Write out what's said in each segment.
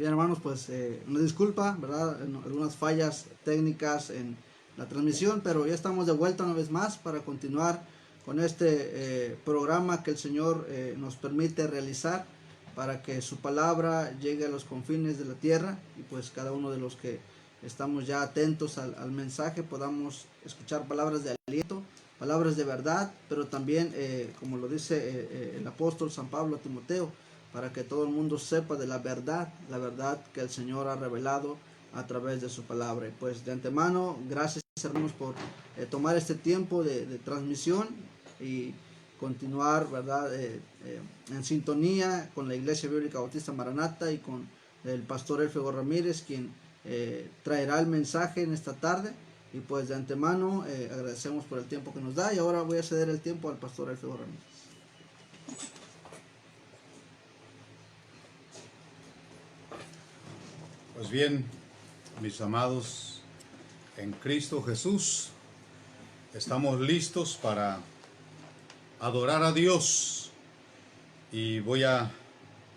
Bien, hermanos, pues una disculpa, ¿verdad? Algunas fallas técnicas en la transmisión, pero ya estamos de vuelta una vez más para continuar con este programa que el Señor nos permite realizar para que su palabra llegue a los confines de la tierra y pues cada uno de los que estamos ya atentos al mensaje podamos escuchar palabras de aliento, palabras de verdad, pero también, como lo dice el apóstol San Pablo a Timoteo, para que todo el mundo sepa de la verdad que el Señor ha revelado a través de su palabra. Y pues de antemano, gracias hermanos por tomar este tiempo de transmisión y continuar, ¿verdad? En sintonía con la Iglesia Bíblica Bautista Maranata y con el pastor Elfego Ramírez, quien traerá el mensaje en esta tarde. Y pues de antemano agradecemos por el tiempo que nos da, y ahora voy a ceder el tiempo al pastor Elfego Ramírez. Pues bien, mis amados en Cristo Jesús, estamos listos para adorar a Dios y voy a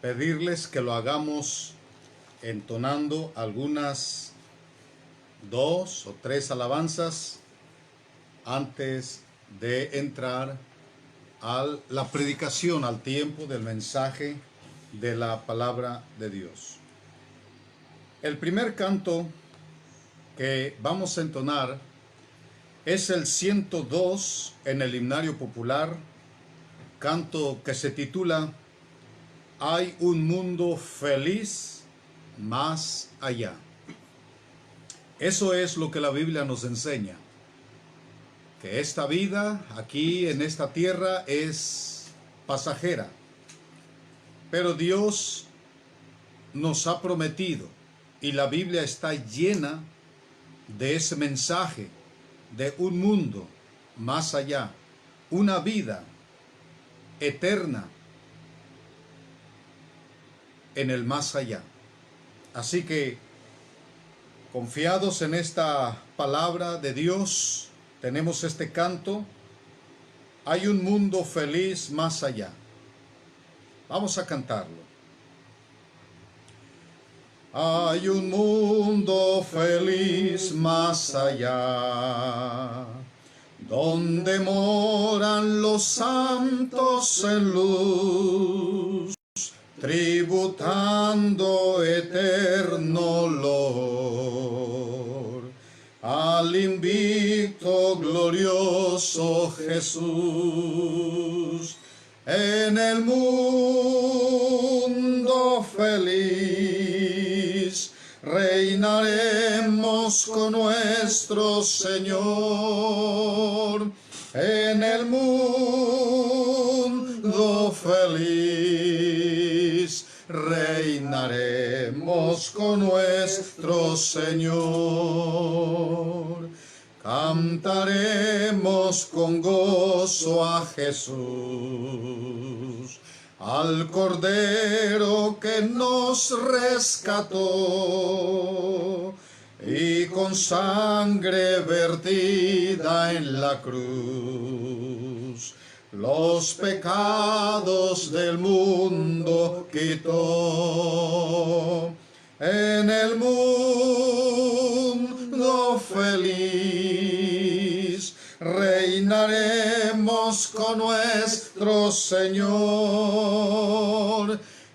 pedirles que lo hagamos entonando algunas 2 o 3 alabanzas antes de entrar a la predicación, al tiempo del mensaje de la palabra de Dios. El primer canto que vamos a entonar es el 102 en el himnario popular, canto que se titula Hay un mundo feliz más allá. Eso es lo que la Biblia nos enseña, que esta vida aquí en esta tierra es pasajera, pero Dios nos ha prometido, y la Biblia está llena de ese mensaje, de un mundo más allá, una vida eterna en el más allá. Así que, confiados en esta palabra de Dios, tenemos este canto, hay un mundo feliz más allá. Vamos a cantarlo. Hay un mundo feliz más allá, donde moran los santos en luz, tributando eterno olor al invicto glorioso Jesús. En el mundo feliz reinaremos con nuestro Señor. En el mundo feliz reinaremos con nuestro Señor. Cantaremos con gozo a Jesús, al Cordero que nos rescató, y con sangre vertida en la cruz, los pecados del mundo quitó. En el mundo feliz reinaremos con nuestro Señor.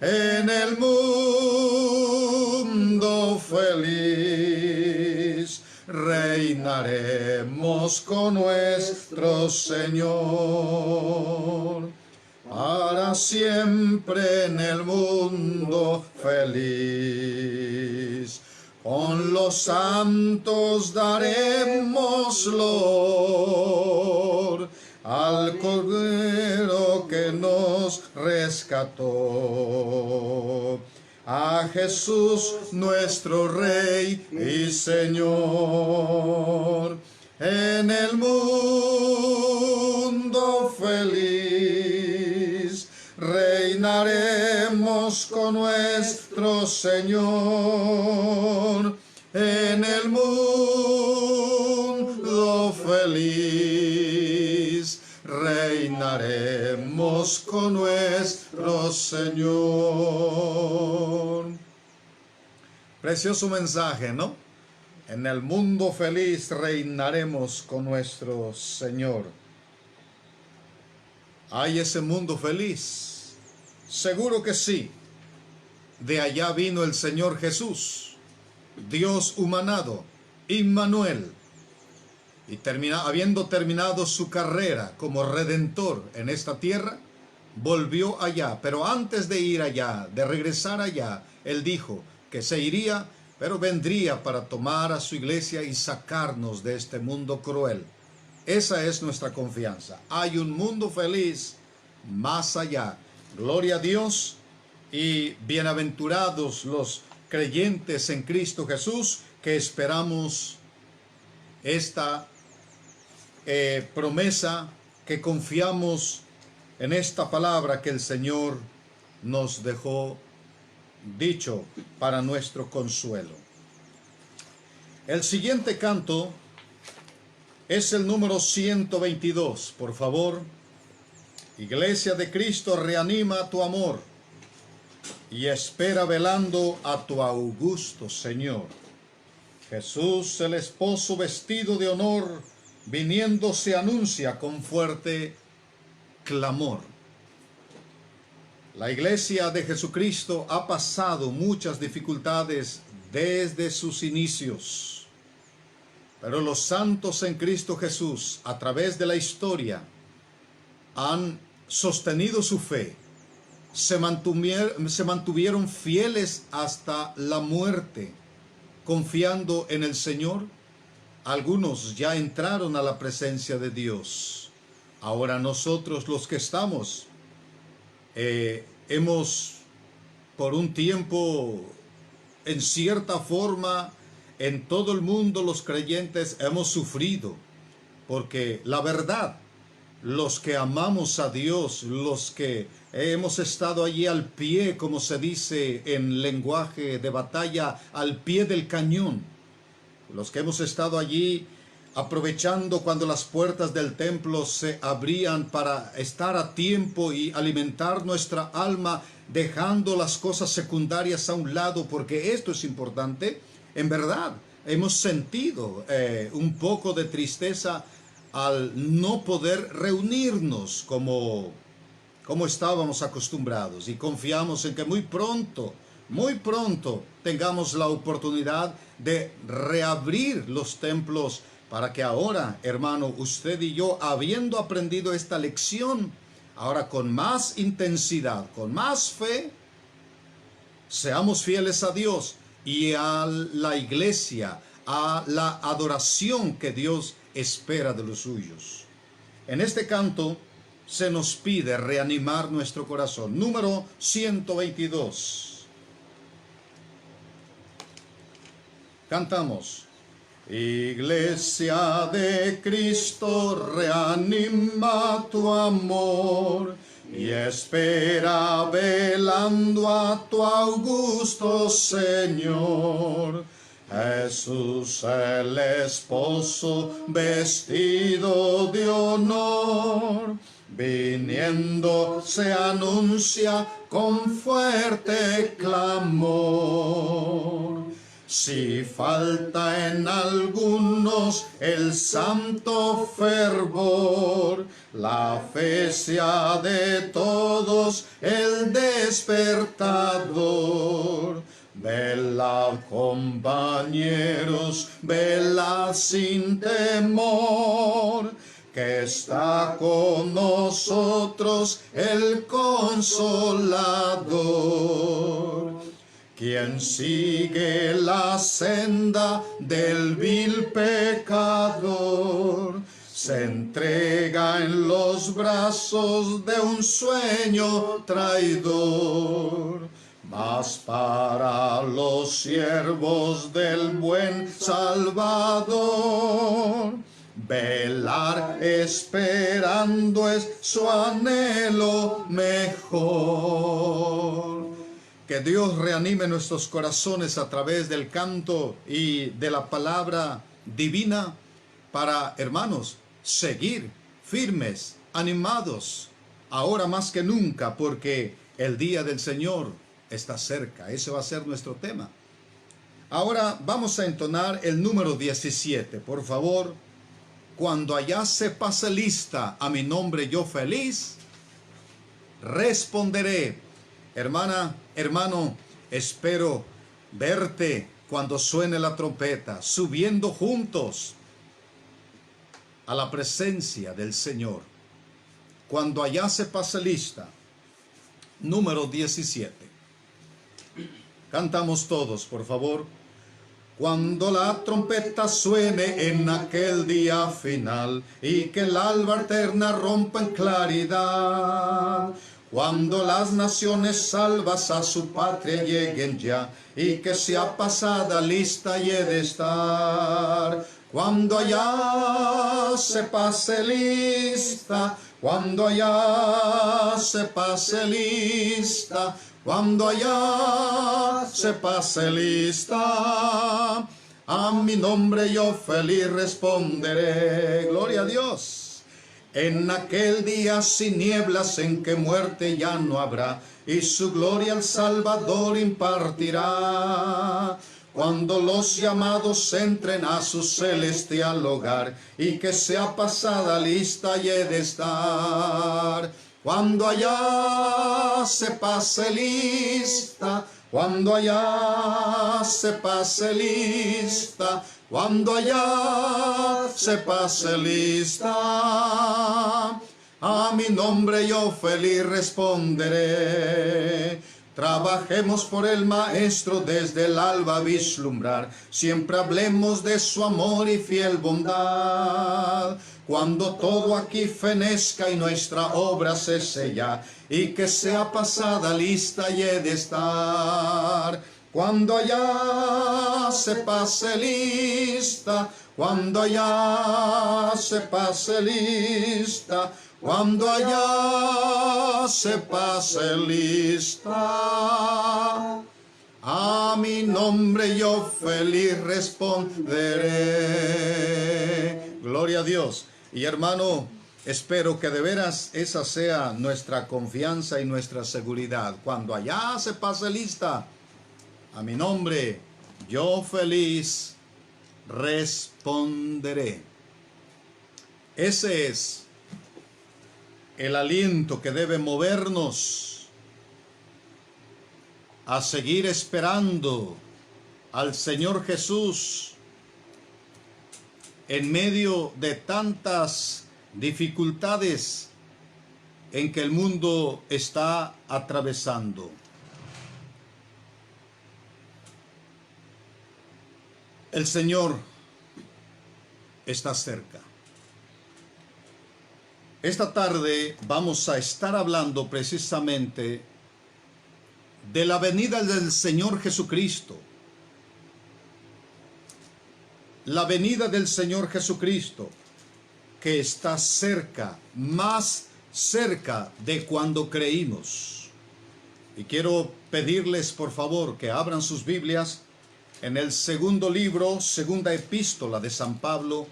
En el mundo feliz reinaremos con nuestro Señor. Para siempre en el mundo feliz, con los santos daremos loor al Cordero que nos rescató, a Jesús nuestro Rey y Señor. En el mundo feliz reinaremos con nuestro Señor. En el mundo feliz reinaremos con nuestro Señor. Precioso mensaje, ¿no? En el mundo feliz reinaremos con nuestro Señor. ¿Hay ese mundo feliz? Seguro que sí. De allá vino el Señor Jesús, Dios humanado, Immanuel, y habiendo terminado su carrera como redentor en esta tierra, volvió allá. Pero antes de ir allá, de regresar allá, Él dijo que se iría, pero vendría para tomar a su iglesia y sacarnos de este mundo cruel. Esa es nuestra confianza. Hay un mundo feliz más allá. Gloria a Dios, y bienaventurados los creyentes en Cristo Jesús, que esperamos esta promesa, que confiamos en esta palabra que el Señor nos dejó dicho para nuestro consuelo. El siguiente canto es el número 122. Por favor, Iglesia de Cristo, reanima tu amor y espera velando a tu augusto Señor. Jesús, el esposo vestido de honor, viniendo se anuncia con fuerte clamor. La Iglesia de Jesucristo ha pasado muchas dificultades desde sus inicios, pero los santos en Cristo Jesús, a través de la historia, han sostenido su fe, se mantuvieron fieles hasta la muerte, confiando en el Señor. Algunos ya entraron a la presencia de Dios. Ahora nosotros, los que estamos, hemos por un tiempo, en cierta forma, en todo el mundo los creyentes hemos sufrido, porque la verdad, los que amamos a Dios, los que hemos estado allí al pie, como se dice en lenguaje de batalla, al pie del cañón, los que hemos estado allí aprovechando cuando las puertas del templo se abrían para estar a tiempo y alimentar nuestra alma, dejando las cosas secundarias a un lado, porque esto es importante. En verdad, hemos sentido un poco de tristeza al no poder reunirnos como estábamos acostumbrados, y confiamos en que muy pronto tengamos la oportunidad de reabrir los templos, para que ahora, hermano, usted y yo, habiendo aprendido esta lección, ahora con más intensidad, con más fe, seamos fieles a Dios y a la iglesia, a la adoración que Dios espera de los suyos. En este canto se nos pide reanimar nuestro corazón. Número 122. Cantamos. Iglesia de Cristo, reanima tu amor y espera velando a tu augusto Señor. Jesús, el esposo vestido de honor, viniendo se anuncia con fuerte clamor. Si falta en algunos el santo fervor, la fe sea de todos el despertador. Velad, compañeros, velad sin temor, que está con nosotros el Consolador. Quien sigue la senda del vil pecador, se entrega en los brazos de un sueño traidor. Mas para los siervos del buen Salvador, velar esperando es su anhelo mejor. Que Dios reanime nuestros corazones a través del canto y de la palabra divina para, hermanos, seguir firmes, animados, ahora más que nunca, porque el día del Señor está cerca. Ese va a ser nuestro tema. Ahora vamos a entonar el número 17, por favor. Cuando allá se pase lista a mi nombre yo feliz, responderé. Hermana, hermano, espero verte cuando suene la trompeta, subiendo juntos a la presencia del Señor. Cuando allá se pase lista, número 17. Cantamos todos, por favor. Cuando la trompeta suene en aquel día final y que el alba eterna rompa en claridad, cuando las naciones salvas a su patria lleguen ya y que sea pasada lista y he de estar, cuando allá se pase lista, cuando allá se pase lista, cuando allá se pase lista, a mi nombre yo feliz responderé. Gloria a Dios. En aquel día sin nieblas en que muerte ya no habrá, y su gloria el Salvador impartirá. Cuando los llamados entren a su celestial hogar, y que sea pasada lista y he de estar. Cuando allá se pase lista, cuando allá se pase lista, cuando allá se pase lista, a mi nombre yo feliz responderé. Trabajemos por el Maestro desde el alba vislumbrar, siempre hablemos de su amor y fiel bondad. Cuando todo aquí fenezca y nuestra obra se sella, y que sea pasada lista y he de estar. Cuando allá se pase lista, cuando allá se pase lista, cuando allá se pase lista, a mi nombre yo feliz responderé. Gloria a Dios. Y hermano, espero que de veras esa sea nuestra confianza y nuestra seguridad. Cuando allá se pase lista, a mi nombre yo feliz responderé. Ese es el aliento que debe movernos a seguir esperando al Señor Jesús en medio de tantas dificultades en que el mundo está atravesando. El Señor está cerca. Esta tarde vamos a estar hablando precisamente de la venida del Señor Jesucristo. La venida del Señor Jesucristo, que está cerca, más cerca de cuando creímos. Y quiero pedirles, por favor, que abran sus Biblias en el segundo libro, segunda epístola de San Pablo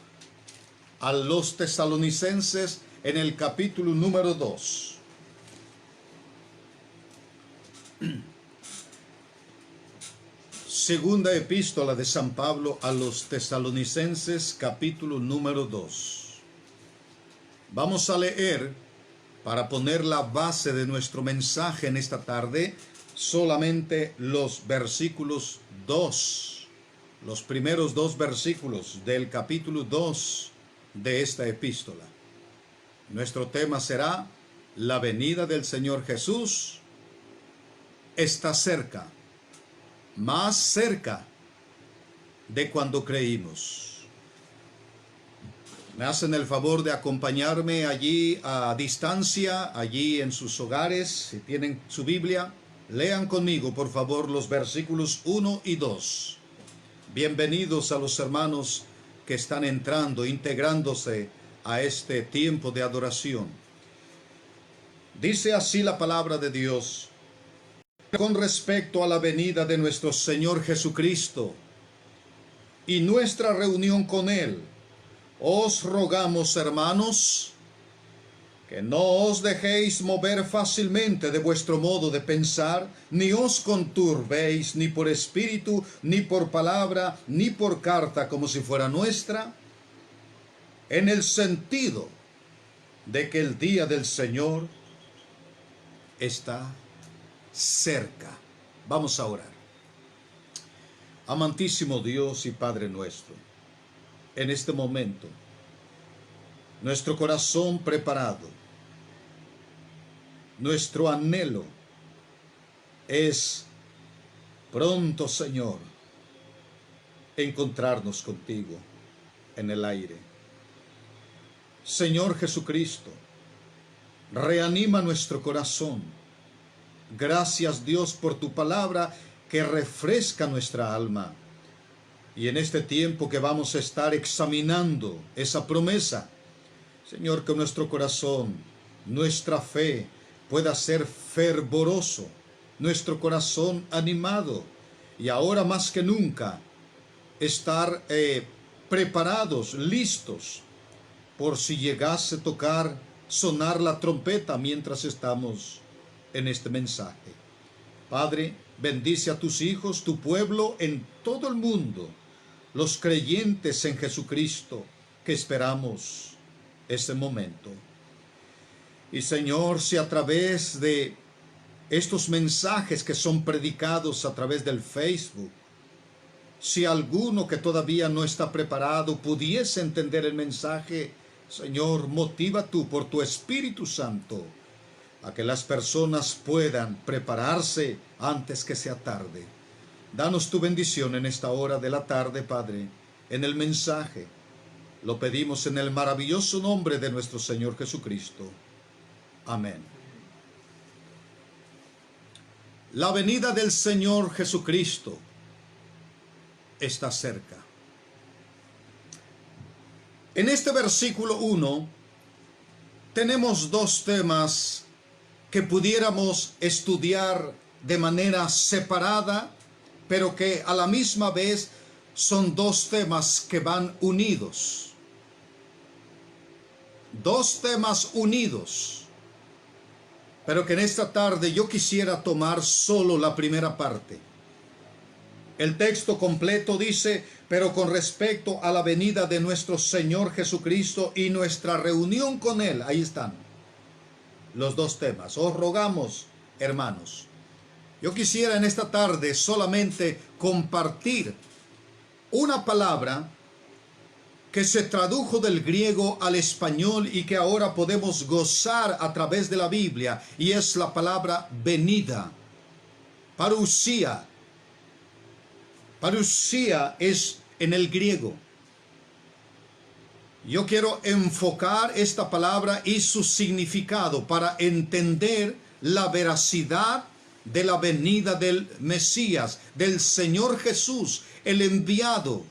a los tesalonicenses, en el capítulo número 2. Segunda epístola de San Pablo a los tesalonicenses, capítulo número 2. Vamos a leer, para poner la base de nuestro mensaje en esta tarde, solamente los versículos 2, los primeros 2 versículos del capítulo 2 de esta epístola. Nuestro tema será: la venida del Señor Jesús está cerca, más cerca de cuando creímos. Me hacen el favor de acompañarme allí a distancia, allí en sus hogares. Si tienen su Biblia, lean conmigo, por favor, los versículos 1 y 2. Bienvenidos a los hermanos que están entrando, integrándose a este tiempo de adoración. Dice así la palabra de Dios: con respecto a la venida de nuestro Señor Jesucristo y nuestra reunión con Él, os rogamos, hermanos, que no os dejéis mover fácilmente de vuestro modo de pensar, ni os conturbéis ni por espíritu, ni por palabra, ni por carta como si fuera nuestra, en el sentido de que el día del Señor está cerca. Vamos a orar. Amantísimo Dios y Padre nuestro, en este momento, nuestro corazón preparado, nuestro anhelo es pronto, Señor, encontrarnos contigo en el aire. Señor Jesucristo, reanima nuestro corazón. Gracias, Dios, por tu palabra que refresca nuestra alma. Y en este tiempo que vamos a estar examinando esa promesa, Señor, que nuestro corazón, nuestra fe pueda ser fervoroso, nuestro corazón animado, y ahora más que nunca estar preparados, listos, por si llegase a tocar, sonar la trompeta mientras estamos en este mensaje. Padre, bendice a tus hijos, tu pueblo en todo el mundo, los creyentes en Jesucristo que esperamos ese momento. Y Señor, si a través de estos mensajes que son predicados a través del Facebook, si alguno que todavía no está preparado pudiese entender el mensaje, Señor, motiva tú por tu Espíritu Santo a que las personas puedan prepararse antes que sea tarde. Danos tu bendición en esta hora de la tarde, Padre, en el mensaje. Lo pedimos en el maravilloso nombre de nuestro Señor Jesucristo. Amén. La venida del Señor Jesucristo está cerca. En este versículo 1 tenemos dos temas que pudiéramos estudiar de manera separada, pero que a la misma vez son dos temas que van unidos. Dos temas unidos, pero que en esta tarde yo quisiera tomar solo la primera parte. El texto completo dice: pero con respecto a la venida de nuestro Señor Jesucristo y nuestra reunión con Él, ahí están los dos temas. Os rogamos, hermanos, yo quisiera en esta tarde solamente compartir una palabra que se tradujo del griego al español y que ahora podemos gozar a través de la Biblia, y es la palabra venida, parusía. Parusía es en el griego. Yo quiero enfocar esta palabra y su significado para entender la veracidad de la venida del Mesías, del Señor Jesús, el enviado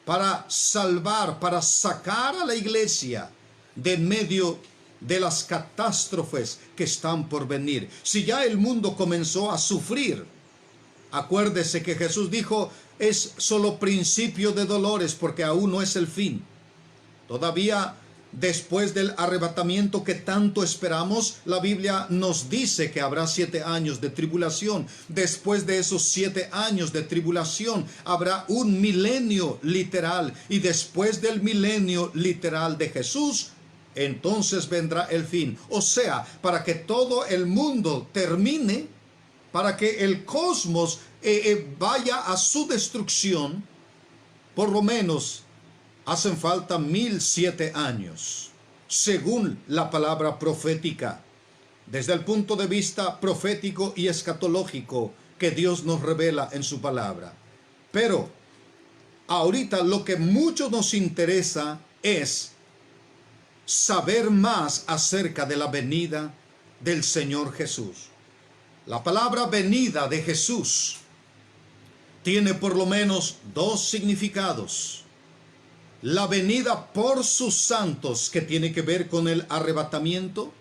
para salvar, para sacar a la iglesia de en medio de las catástrofes que están por venir. Si ya el mundo comenzó a sufrir, acuérdese que Jesús dijo: es solo principio de dolores, porque aún no es el fin. Todavía después del arrebatamiento que tanto esperamos, la Biblia nos dice que habrá 7 años de tribulación. Después de esos 7 años de tribulación habrá un milenio literal, y después del milenio literal de Jesús, entonces vendrá el fin. O sea, para que todo el mundo termine, para que el cosmos vaya a su destrucción, por lo menos hacen falta 1007 años, según la palabra profética, desde el punto de vista profético y escatológico que Dios nos revela en su palabra. Pero ahorita lo que mucho nos interesa es saber más acerca de la venida del Señor Jesús. La palabra venida de Jesús tiene por lo menos dos significados. La venida por sus santos, que tiene que ver con el arrebatamiento,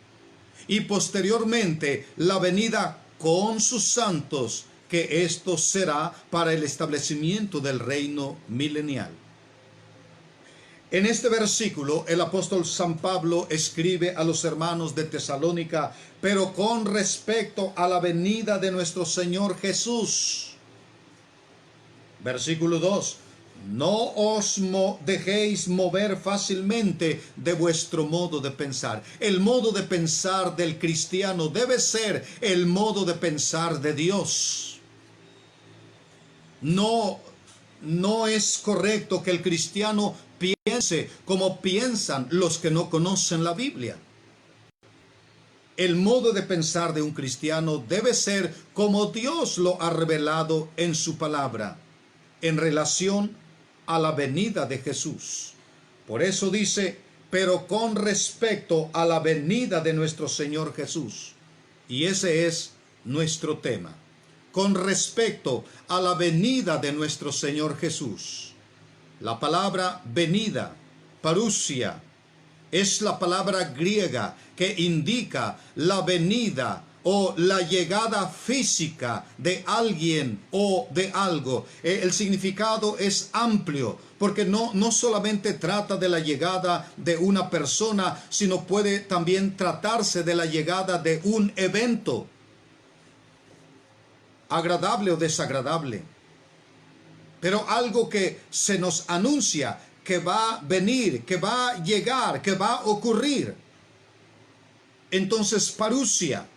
y posteriormente la venida con sus santos, que esto será para el establecimiento del reino milenial. En este versículo, el apóstol San Pablo escribe a los hermanos de Tesalónica, pero con respecto a la venida de nuestro Señor Jesús. Versículo 2. No os dejéis mover fácilmente de vuestro modo de pensar. El modo de pensar del cristiano debe ser el modo de pensar de Dios. No es correcto que el cristiano piense como piensan los que no conocen la Biblia. El modo de pensar de un cristiano debe ser como Dios lo ha revelado en su palabra, en relación a la venida de Jesús. Por eso dice, pero con respecto a la venida de nuestro Señor Jesús. Y ese es nuestro tema. Con respecto a la venida de nuestro Señor Jesús. La palabra venida, parousia, es la palabra griega que indica la venida o la llegada física de alguien o de algo. El significado es amplio, porque no solamente trata de la llegada de una persona, sino puede también tratarse de la llegada de un evento, agradable o desagradable. Pero algo que se nos anuncia, que va a venir, que va a llegar, que va a ocurrir. Entonces, parousia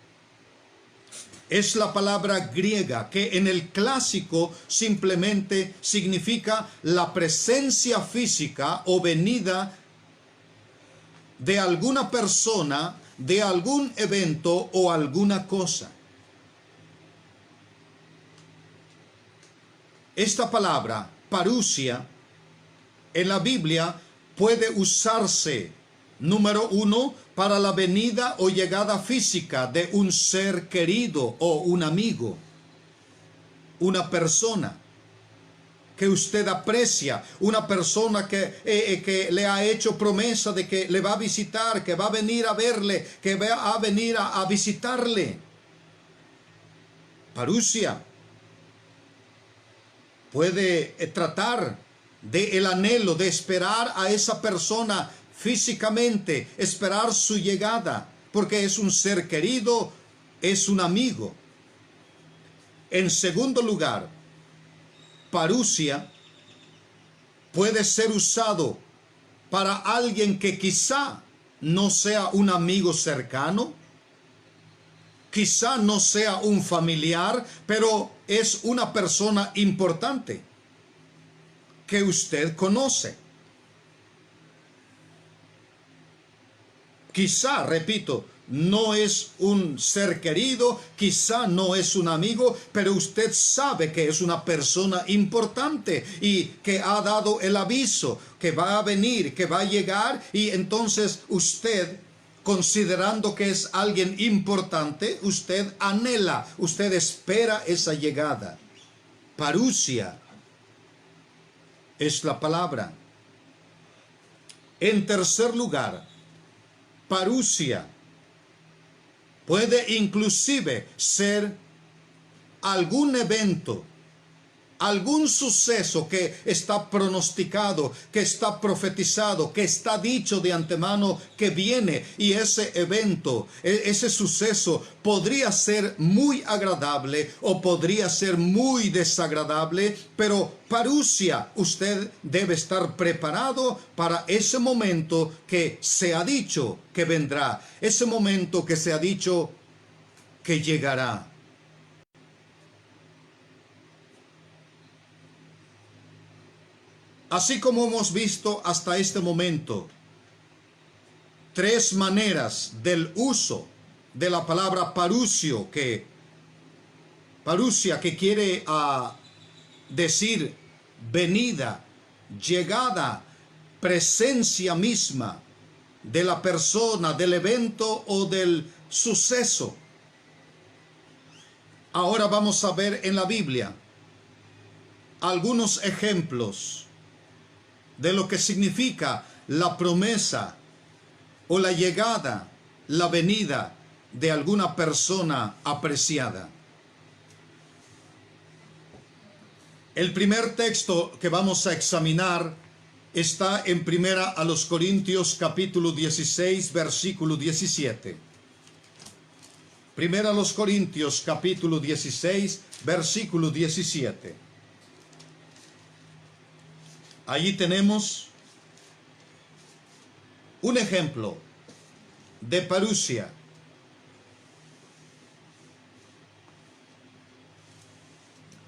es la palabra griega que en el clásico simplemente significa la presencia física o venida de alguna persona, de algún evento o alguna cosa. Esta palabra, parousia, en la Biblia puede usarse, número 1, para la venida o llegada física de un ser querido o un amigo, una persona que usted aprecia, una persona que le ha hecho promesa de que le va a visitar, que va a venir a verle, que va a venir a visitarle. Parousia puede tratar de el anhelo de esperar a esa persona físicamente, esperar su llegada, porque es un ser querido, es un amigo. En segundo lugar, parousia puede ser usado para alguien que quizá no sea un amigo cercano, quizá no sea un familiar, pero es una persona importante que usted conoce. Quizá, repito, no es un ser querido, quizá no es un amigo, pero usted sabe que es una persona importante y que ha dado el aviso que va a venir, que va a llegar, y entonces usted, considerando que es alguien importante, usted anhela, usted espera esa llegada. Parousia es la palabra. En tercer lugar, parousia puede inclusive ser algún evento, algún suceso que está pronosticado, que está profetizado, que está dicho de antemano que viene, y ese evento, ese suceso podría ser muy agradable o podría ser muy desagradable, pero parousia, usted debe estar preparado para ese momento que se ha dicho que vendrá, ese momento que se ha dicho que llegará. Así como hemos visto hasta este momento, tres maneras del uso de la palabra parousia, que quiere decir venida, llegada, presencia misma de la persona, del evento o del suceso. Ahora vamos a ver en la Biblia algunos ejemplos de lo que significa la promesa o la llegada, la venida de alguna persona apreciada. El primer texto que vamos a examinar está en Primera a los Corintios capítulo 16, versículo 17. Primera a los Corintios capítulo 16, versículo 17. Allí tenemos un ejemplo de parusia.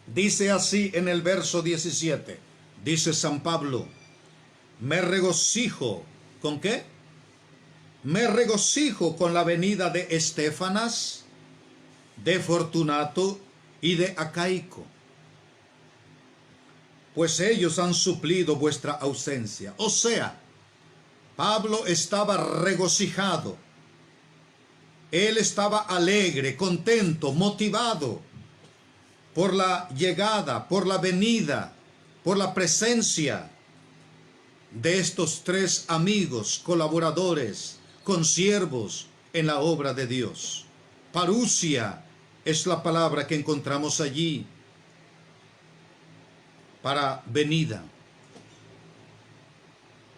Dice así en el verso 17, dice San Pablo: me regocijo, ¿con qué? Me regocijo con la venida de Estéfanas, de Fortunato y de Acaico, pues ellos han suplido vuestra ausencia. O sea, Pablo estaba regocijado, él estaba alegre, contento, motivado por la llegada, por la venida, por la presencia de estos tres amigos, colaboradores, consiervos en la obra de Dios. Parusia es la palabra que encontramos allí para venida.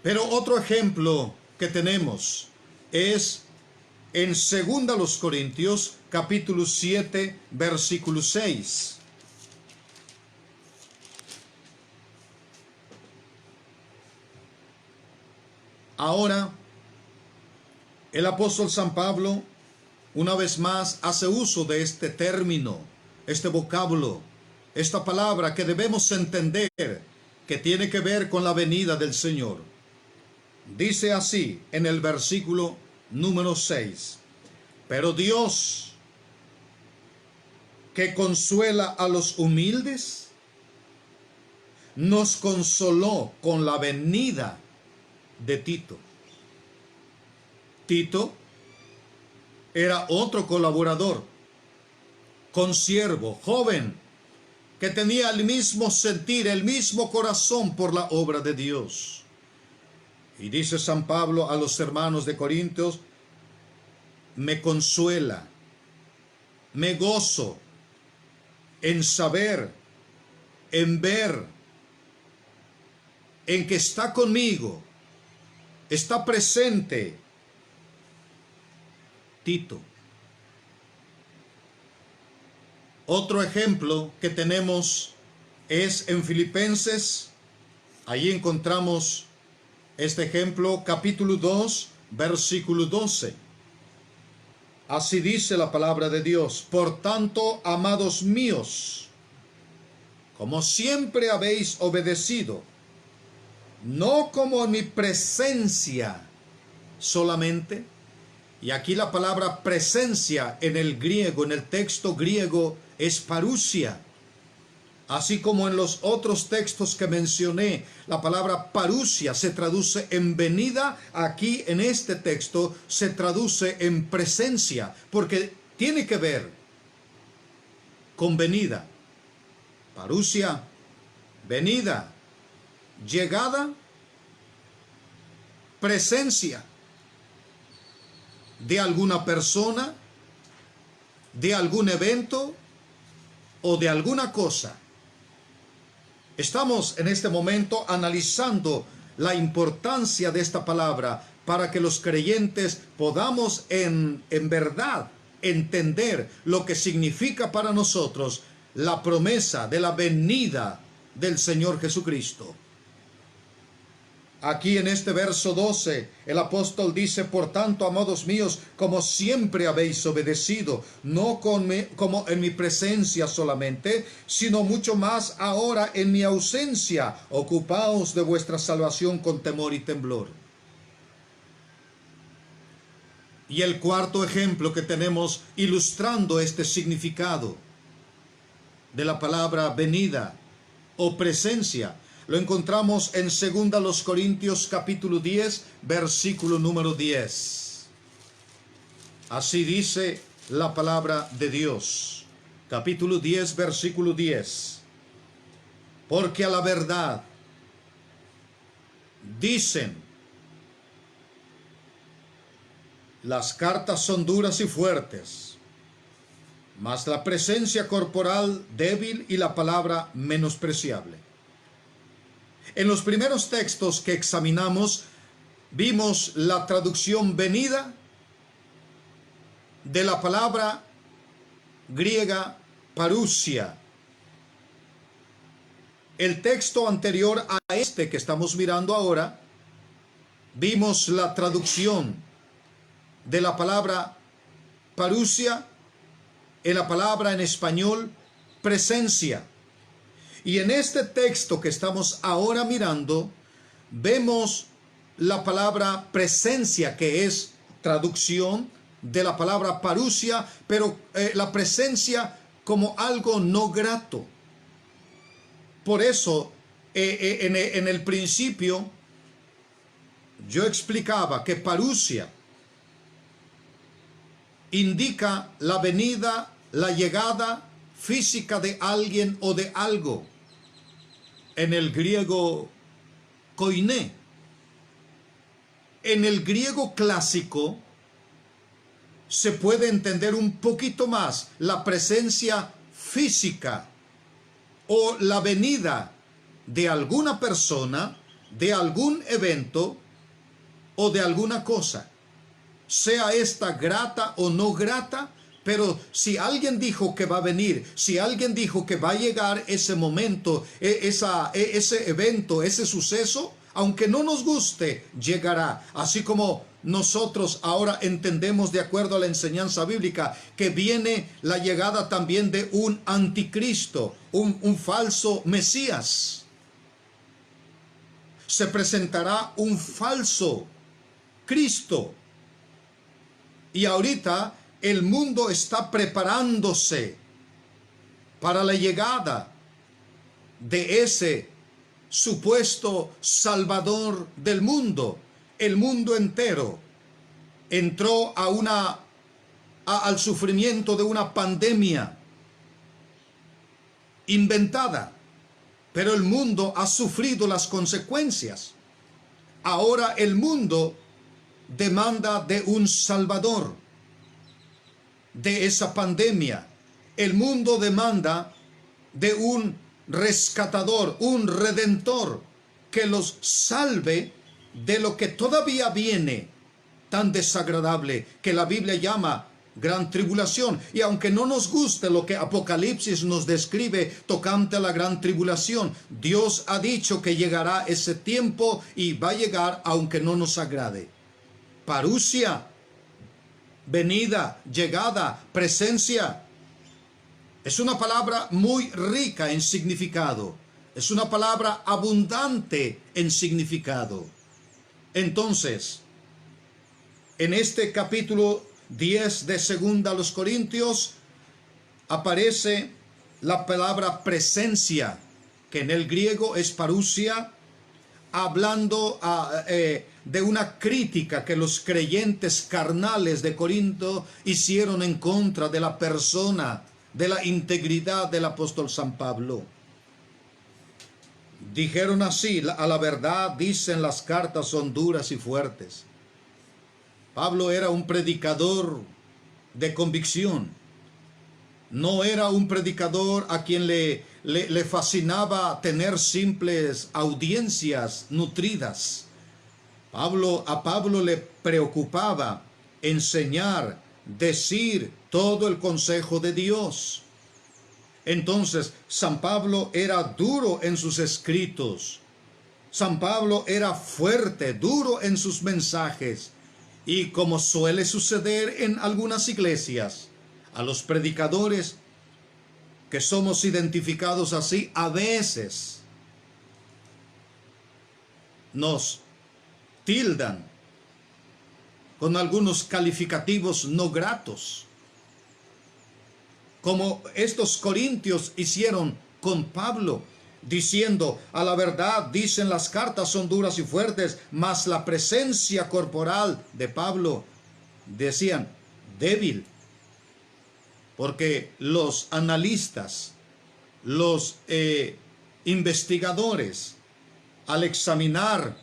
Pero otro ejemplo que tenemos es en 2 Corintios capítulo 7 versículo 6. Ahora, el apóstol San Pablo, una vez más, hace uso de este término, este vocablo, esta palabra que debemos entender, que tiene que ver con la venida del Señor. Dice así en el versículo número 6, pero Dios, que consuela a los humildes, nos consoló con la venida de Tito. Tito era otro colaborador, consiervo, joven, que tenía el mismo sentir, el mismo corazón por la obra de Dios. Y dice San Pablo a los hermanos de Corintios: me consuela, me gozo en saber, en ver, en que está conmigo, está presente Tito. Otro ejemplo que tenemos es en Filipenses. Allí encontramos este ejemplo, capítulo 2, versículo 12. Así dice la palabra de Dios: por tanto, amados míos, como siempre habéis obedecido, no como en mi presencia solamente. Y aquí la palabra presencia en el griego, en el texto griego, es parusia. Así como en los otros textos que mencioné, la palabra parusia se traduce en venida, aquí en este texto se traduce en presencia, porque tiene que ver con venida. Parusia, venida, llegada, presencia de alguna persona, de algún evento o de alguna cosa. Estamos en este momento analizando la importancia de esta palabra para que los creyentes podamos en verdad entender lo que significa para nosotros la promesa de la venida del Señor Jesucristo. Aquí en este verso 12, el apóstol dice: por tanto, amados míos, como siempre habéis obedecido, no como en mi presencia solamente, sino mucho más ahora en mi ausencia, ocupaos de vuestra salvación con temor y temblor. Y el cuarto ejemplo que tenemos ilustrando este significado de la palabra venida o presencia, lo encontramos en 2 Corintios capítulo 10, versículo número 10. Así dice la palabra de Dios. Capítulo 10, versículo 10. Porque a la verdad dicen: las cartas son duras y fuertes, mas la presencia corporal débil y la palabra menospreciable. En los primeros textos que examinamos, vimos la traducción venida de la palabra griega parousia. El texto anterior a este que estamos mirando ahora, vimos la traducción de la palabra parousia en la palabra en español presencia. Y en este texto que estamos ahora mirando, vemos la palabra presencia, que es traducción de la palabra parousia, pero la presencia como algo no grato. Por eso, en el principio, yo explicaba que parousia indica la venida, la llegada física de alguien o de algo. En el griego koiné. En el griego clásico se puede entender un poquito más la presencia física o la venida de alguna persona, de algún evento o de alguna cosa, sea esta grata o no grata. Pero si alguien dijo que va a venir, si alguien dijo que va a llegar ese momento, ese evento, ese suceso, aunque no nos guste, llegará. Así como nosotros ahora entendemos, de acuerdo a la enseñanza bíblica, que viene la llegada también de un anticristo, un falso Mesías. Se presentará un falso Cristo. Y ahorita el mundo está preparándose para la llegada de ese supuesto Salvador del mundo. El mundo entero entró al sufrimiento de una pandemia inventada, pero el mundo ha sufrido las consecuencias. Ahora el mundo demanda de un Salvador de esa pandemia. El mundo demanda de un rescatador, un redentor que los salve de lo que todavía viene tan desagradable, que la Biblia llama gran tribulación. Y aunque no nos guste lo que Apocalipsis nos describe tocante a la gran tribulación, Dios ha dicho que llegará ese tiempo y va a llegar aunque no nos agrade. Parousia, venida, llegada, presencia, es una palabra muy rica en significado. Es una palabra abundante en significado. Entonces, en este capítulo 10 de Segunda a los Corintios, aparece la palabra presencia, que en el griego es parousia, hablando de una crítica que los creyentes carnales de Corinto hicieron en contra de la persona, de la integridad del apóstol San Pablo. Dijeron así: a la verdad dicen las cartas son duras y fuertes. Pablo era un predicador de convicción. No era un predicador a quien le fascinaba tener simples audiencias nutridas. A Pablo le preocupaba enseñar, decir todo el consejo de Dios. Entonces, San Pablo era duro en sus escritos. San Pablo era fuerte, duro en sus mensajes. Y como suele suceder en algunas iglesias, a los predicadores que somos identificados así, a veces nos tildan con algunos calificativos no gratos, como estos corintios hicieron con Pablo, diciendo: a la verdad dicen las cartas son duras y fuertes, mas la presencia corporal de Pablo, decían, débil. Porque los analistas, los investigadores, al examinar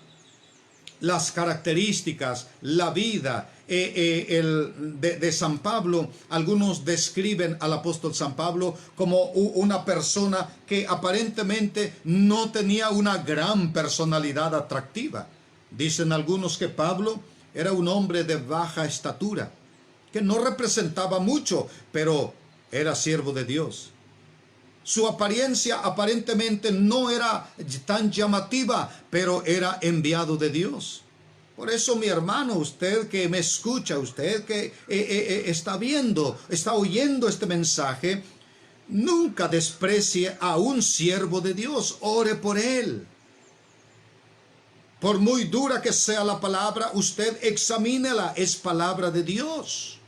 las características, la vida de San Pablo. Algunos describen al apóstol San Pablo como una persona que aparentemente no tenía una gran personalidad atractiva. Dicen algunos que Pablo era un hombre de baja estatura, que no representaba mucho, pero era siervo de Dios. Su apariencia aparentemente no era tan llamativa, pero era enviado de Dios. Por eso, mi hermano, usted que me escucha, usted que está viendo, está oyendo este mensaje, nunca desprecie a un siervo de Dios. Ore por él. Por muy dura que sea la palabra, usted examínela, es palabra de Dios.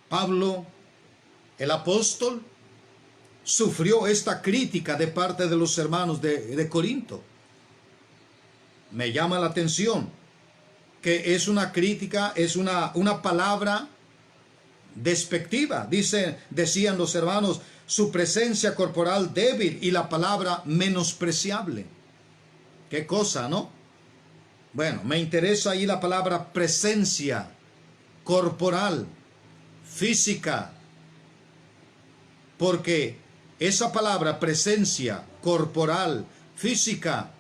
Pablo, el apóstol, sufrió esta crítica de parte de los hermanos de Corinto. Me llama la atención que es una crítica, es una palabra despectiva. Decían los hermanos, su presencia corporal débil y la palabra menospreciable. Qué cosa, ¿no? Bueno, me interesa ahí la palabra presencia corporal, física, porque esa palabra presencia corporal, física,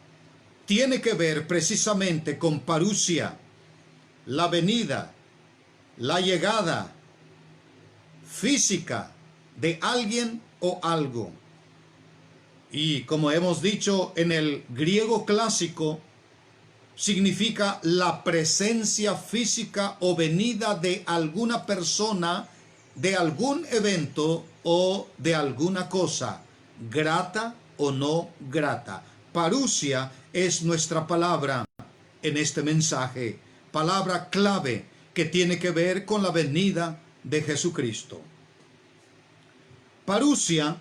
tiene que ver precisamente con parusia, la venida, la llegada física de alguien o algo. Y como hemos dicho, en el griego clásico significa la presencia física o venida de alguna persona, de algún evento o de alguna cosa, grata o no grata. Parusia es nuestra palabra en este mensaje, palabra clave que tiene que ver con la venida de Jesucristo. Parusia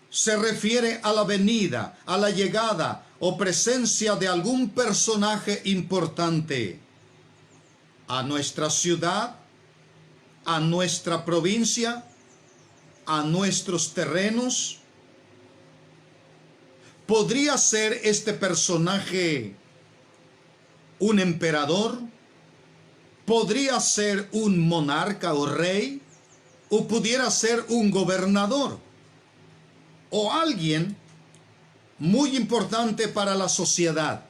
se refiere a la venida, a la llegada o presencia de algún personaje importante a nuestra ciudad, a nuestra provincia, a nuestros terrenos. ¿Podría ser este personaje un emperador? ¿Podría ser un monarca o rey? ¿O pudiera ser un gobernador? ¿O alguien muy importante para la sociedad?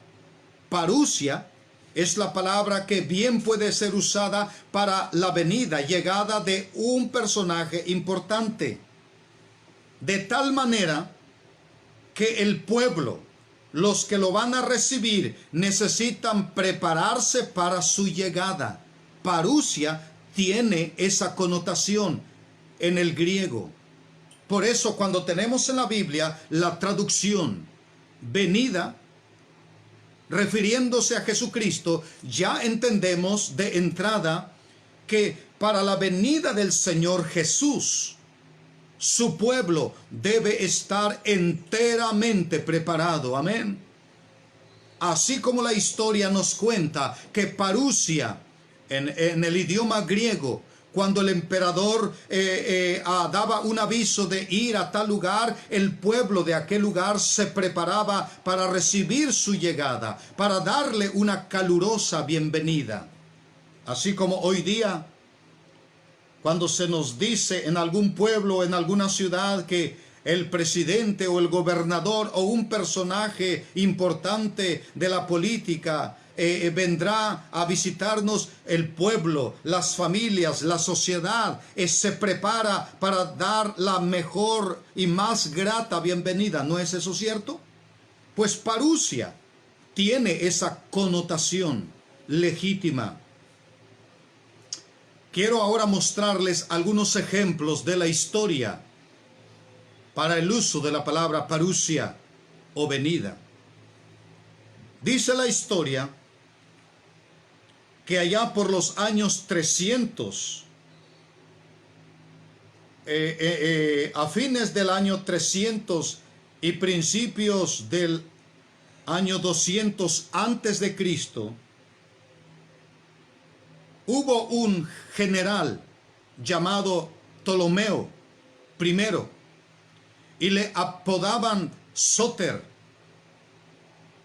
Parusia es la palabra que bien puede ser usada para la venida, llegada de un personaje importante. De tal manera que el pueblo, los que lo van a recibir, necesitan prepararse para su llegada. Parusia tiene esa connotación en el griego. Por eso cuando tenemos en la Biblia la traducción venida, refiriéndose a Jesucristo, ya entendemos de entrada que para la venida del Señor Jesús, su pueblo debe estar enteramente preparado. Amén. Así como la historia nos cuenta que parusia en el idioma griego, cuando el emperador daba un aviso de ir a tal lugar, el pueblo de aquel lugar se preparaba para recibir su llegada, para darle una calurosa bienvenida. Así como hoy día, cuando se nos dice en algún pueblo, en alguna ciudad, que el presidente o el gobernador o un personaje importante de la política vendrá a visitarnos, el pueblo, las familias, la sociedad se prepara para dar la mejor y más grata bienvenida. ¿No es eso cierto? Pues parusia tiene esa connotación legítima. Quiero ahora mostrarles algunos ejemplos de la historia para el uso de la palabra parusia o venida. Dice la historia que allá por los años 300, a fines del año 300 y principios del año 200 antes de Cristo, hubo un general llamado Ptolomeo I y le apodaban Sóter.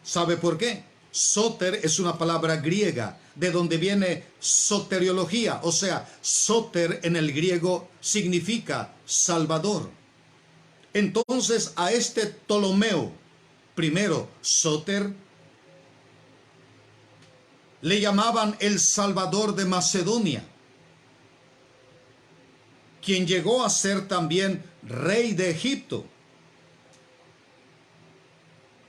¿Sabe por qué? Soter es una palabra griega, de donde viene soteriología, o sea, soter en el griego significa salvador. Entonces a este Ptolomeo, primero Soter, le llamaban el Salvador de Macedonia, quien llegó a ser también rey de Egipto,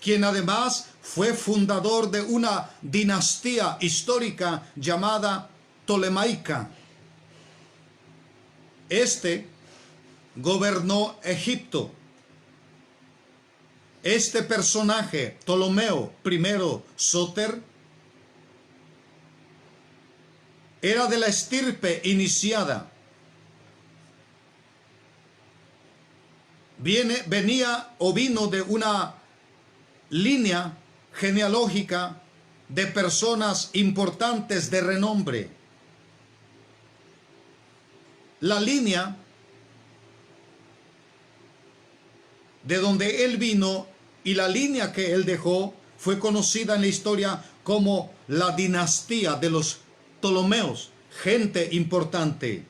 quien además fue fundador de una dinastía histórica llamada Ptolemaica. Este gobernó Egipto. Este personaje, Ptolomeo I Soter, era de la estirpe iniciada. Vino de una línea genealógica de personas importantes de renombre. La línea de donde él vino y la línea que él dejó fue conocida en la historia como la dinastía de los Ptolomeos, gente importante.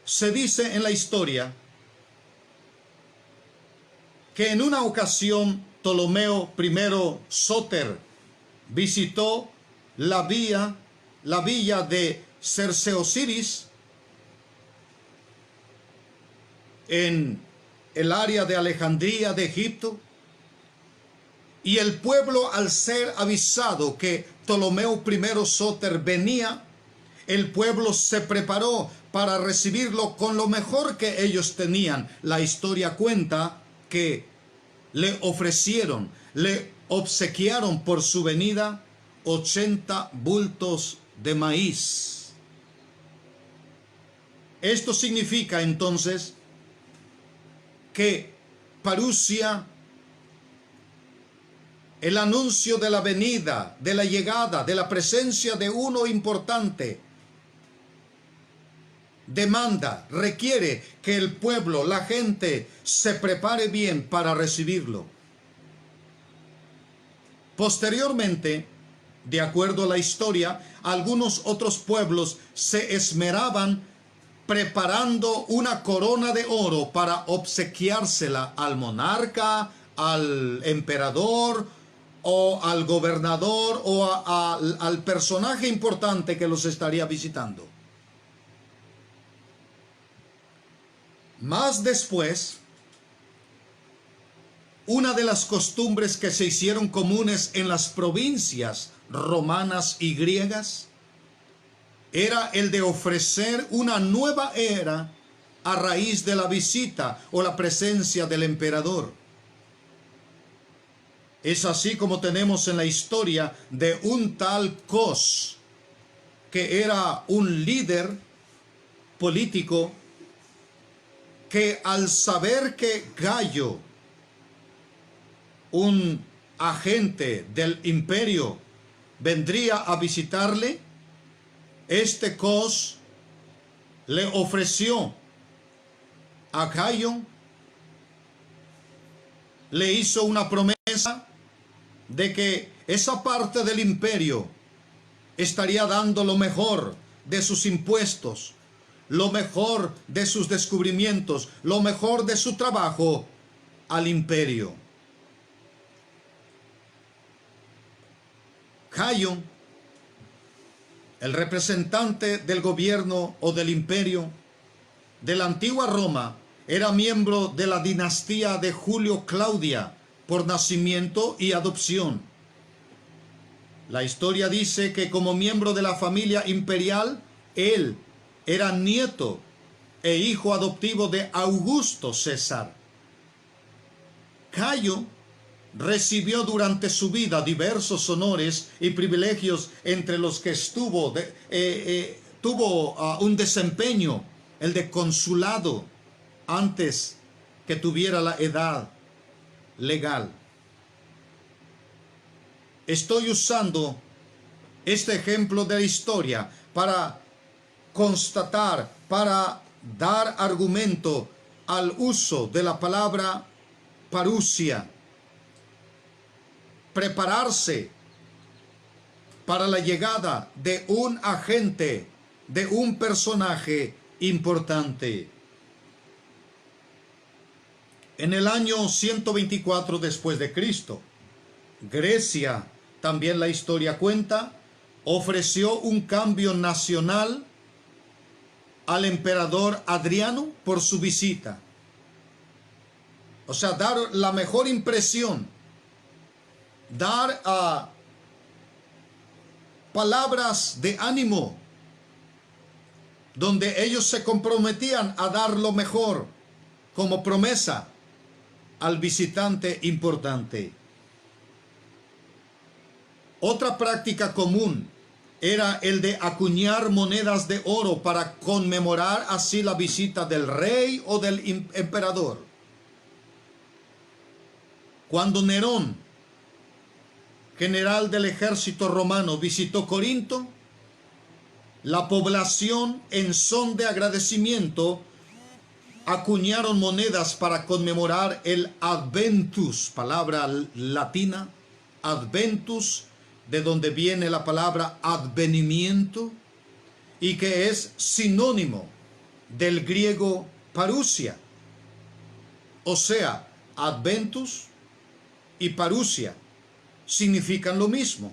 Se dice en la historia que en una ocasión Ptolomeo I Soter visitó la villa de Cerseosiris en el área de Alejandría de Egipto, y el pueblo, al ser avisado que Ptolomeo I Soter venía, el pueblo se preparó para recibirlo con lo mejor que ellos tenían. La historia cuenta que le ofrecieron, le obsequiaron por su venida 80 bultos de maíz. Esto significa entonces que Parusia, el anuncio de la venida, de la llegada, de la presencia de uno importante, requiere que el pueblo, la gente, se prepare bien para recibirlo. Posteriormente, de acuerdo a la historia, algunos otros pueblos se esmeraban preparando una corona de oro para obsequiársela al monarca, al emperador o al gobernador o al personaje importante que los estaría visitando. Más después, una de las costumbres que se hicieron comunes en las provincias romanas y griegas era el de ofrecer una nueva era a raíz de la visita o la presencia del emperador. Es así como tenemos en la historia de un tal Cos, que era un líder político, que al saber que Gallo, un agente del imperio, vendría a visitarle, este Cos le ofreció a Gallo, le hizo una promesa de que esa parte del imperio estaría dando lo mejor de sus impuestos, lo mejor de sus descubrimientos, lo mejor de su trabajo al imperio. Gallo, el representante del gobierno o del imperio de la antigua Roma, era miembro de la dinastía de Julio Claudia por nacimiento y adopción. La historia dice que como miembro de la familia imperial, él era nieto e hijo adoptivo de Augusto César. Gallo recibió durante su vida diversos honores y privilegios, entre los que tuvo un desempeño, el de consulado, antes que tuviera la edad legal. Estoy usando este ejemplo de la historia para constatar, para dar argumento al uso de la palabra parusia. prepararse para la llegada de un agente, de un personaje importante. En el año 124 después de Cristo, Grecia, también la historia cuenta, ofreció un cambio nacional al emperador Adriano por su visita. O sea, dar la mejor impresión, dar palabras de ánimo, donde ellos se comprometían a dar lo mejor como promesa al visitante importante. Otra práctica común era el de acuñar monedas de oro para conmemorar así la visita del rey o del emperador. Cuando Nerón, general del ejército romano, visitó Corinto, la población, en son de agradecimiento, acuñaron monedas para conmemorar el Adventus, palabra latina, Adventus, de donde viene la palabra advenimiento, y que es sinónimo del griego parousia. O sea, Adventus y parousia significan lo mismo.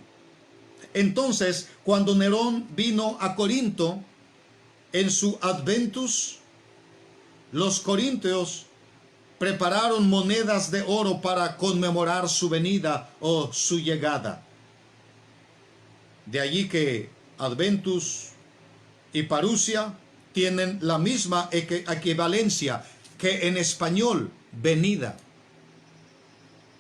Entonces, cuando Nerón vino a Corinto, en su Adventus, los corintios prepararon monedas de oro para conmemorar su venida o su llegada. De allí que Adventus y parousia tienen la misma equivalencia que en español, venida.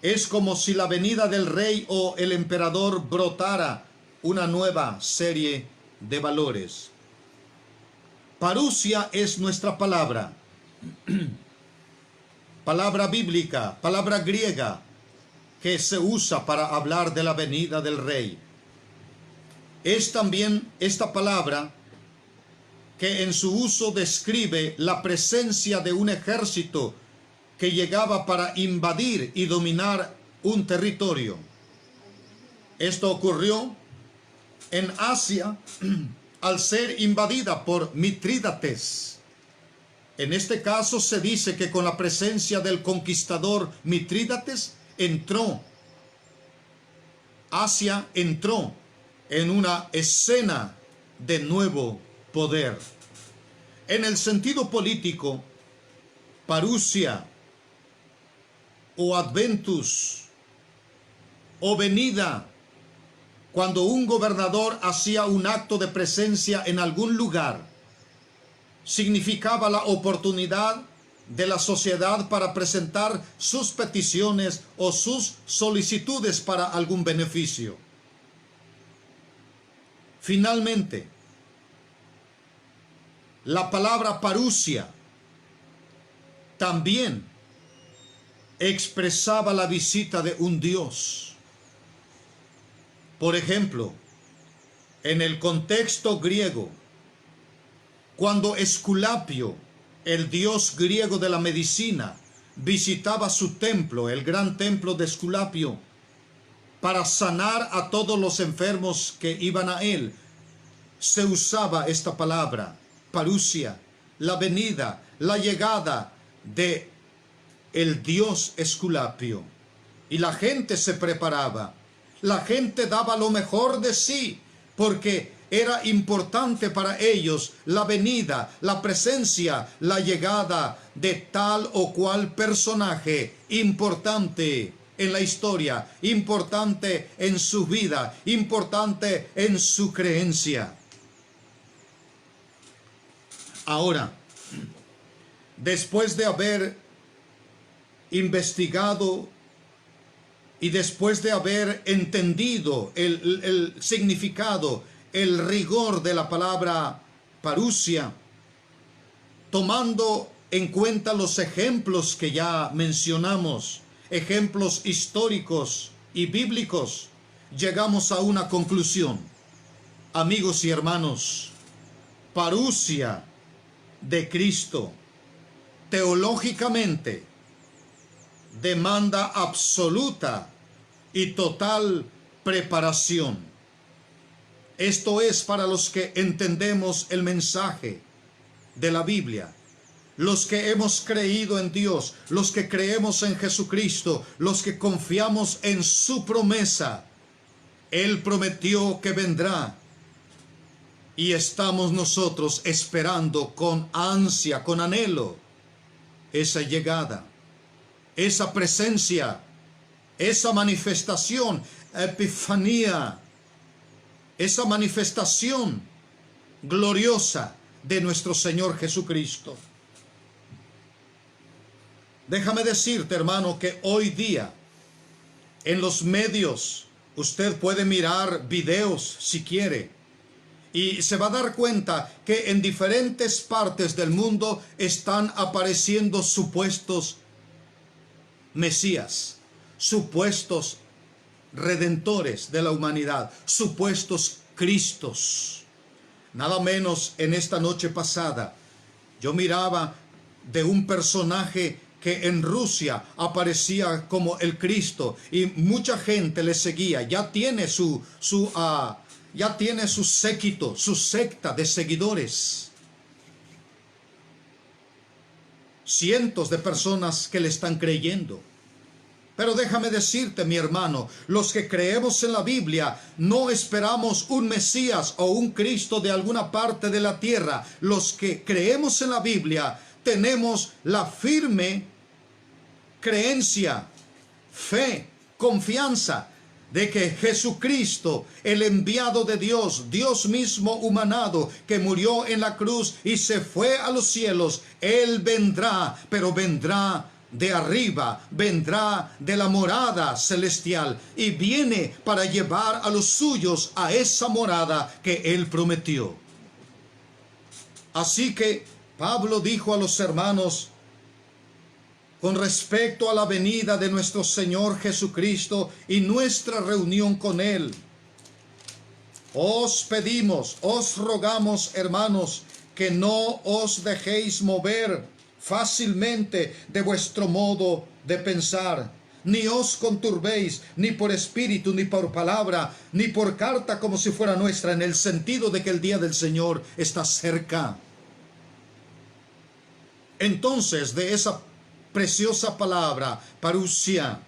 Es como si la venida del rey o el emperador brotara una nueva serie de valores. Parousia es nuestra palabra, palabra bíblica, palabra griega, que se usa para hablar de la venida del rey. Es también esta palabra que en su uso describe la presencia de un ejército que llegaba para invadir y dominar un territorio. Esto ocurrió en Asia al ser invadida por Mitrídates. En este caso se dice que con la presencia del conquistador Mitrídates Asia entró en una escena de nuevo poder. En el sentido político, parousia o adventus o venida, cuando un gobernador hacía un acto de presencia en algún lugar, significaba la oportunidad de la sociedad para presentar sus peticiones o sus solicitudes para algún beneficio. Finalmente, la palabra parousia también expresaba la visita de un dios. Por ejemplo, en el contexto griego, cuando Esculapio, el dios griego de la medicina, visitaba su templo, el gran templo de Esculapio, para sanar a todos los enfermos que iban a él, se usaba esta palabra, parousia, la venida, la llegada de el dios Esculapio. Y la gente se preparaba, la gente daba lo mejor de sí, porque era importante para ellos la venida, la presencia, la llegada de tal o cual personaje importante en la historia, importante en su vida, importante en su creencia. Ahora, después de haber investigado y después de haber entendido el significado, el rigor de la palabra parousia, tomando en cuenta los ejemplos que ya mencionamos, ejemplos históricos y bíblicos, llegamos a una conclusión. Amigos y hermanos, parousia de Cristo, teológicamente, demanda absoluta y total preparación. Esto es para los que entendemos el mensaje de la Biblia, los que hemos creído en Dios, los que creemos en Jesucristo, los que confiamos en su promesa. Él prometió que vendrá y estamos nosotros esperando con ansia, con anhelo, esa llegada, esa presencia, esa manifestación, epifanía, esa manifestación gloriosa de nuestro Señor Jesucristo. Déjame decirte, hermano, que hoy día en los medios usted puede mirar videos si quiere y se va a dar cuenta que en diferentes partes del mundo están apareciendo supuestos Mesías, supuestos redentores de la humanidad, supuestos Cristos. Nada menos en esta noche pasada yo miraba de un personaje que en Rusia aparecía como el Cristo y mucha gente le seguía. Ya tiene su séquito, su secta de seguidores. Cientos de personas que le están creyendo. Pero déjame decirte, mi hermano, los que creemos en la Biblia no esperamos un Mesías o un Cristo de alguna parte de la tierra. Los que creemos en la Biblia tenemos la firme creencia, fe, confianza de que Jesucristo, el enviado de Dios, Dios mismo humanado, que murió en la cruz y se fue a los cielos, Él vendrá, pero vendrá de arriba, vendrá de la morada celestial y viene para llevar a los suyos a esa morada que Él prometió. Así que Pablo dijo a los hermanos con respecto a la venida de nuestro Señor Jesucristo y nuestra reunión con Él: os pedimos, os rogamos, hermanos, que no os dejéis mover fácilmente de vuestro modo de pensar, ni os conturbéis, ni por espíritu, ni por palabra, ni por carta como si fuera nuestra, en el sentido de que el día del Señor está cerca. Entonces, de esa preciosa palabra, parousia,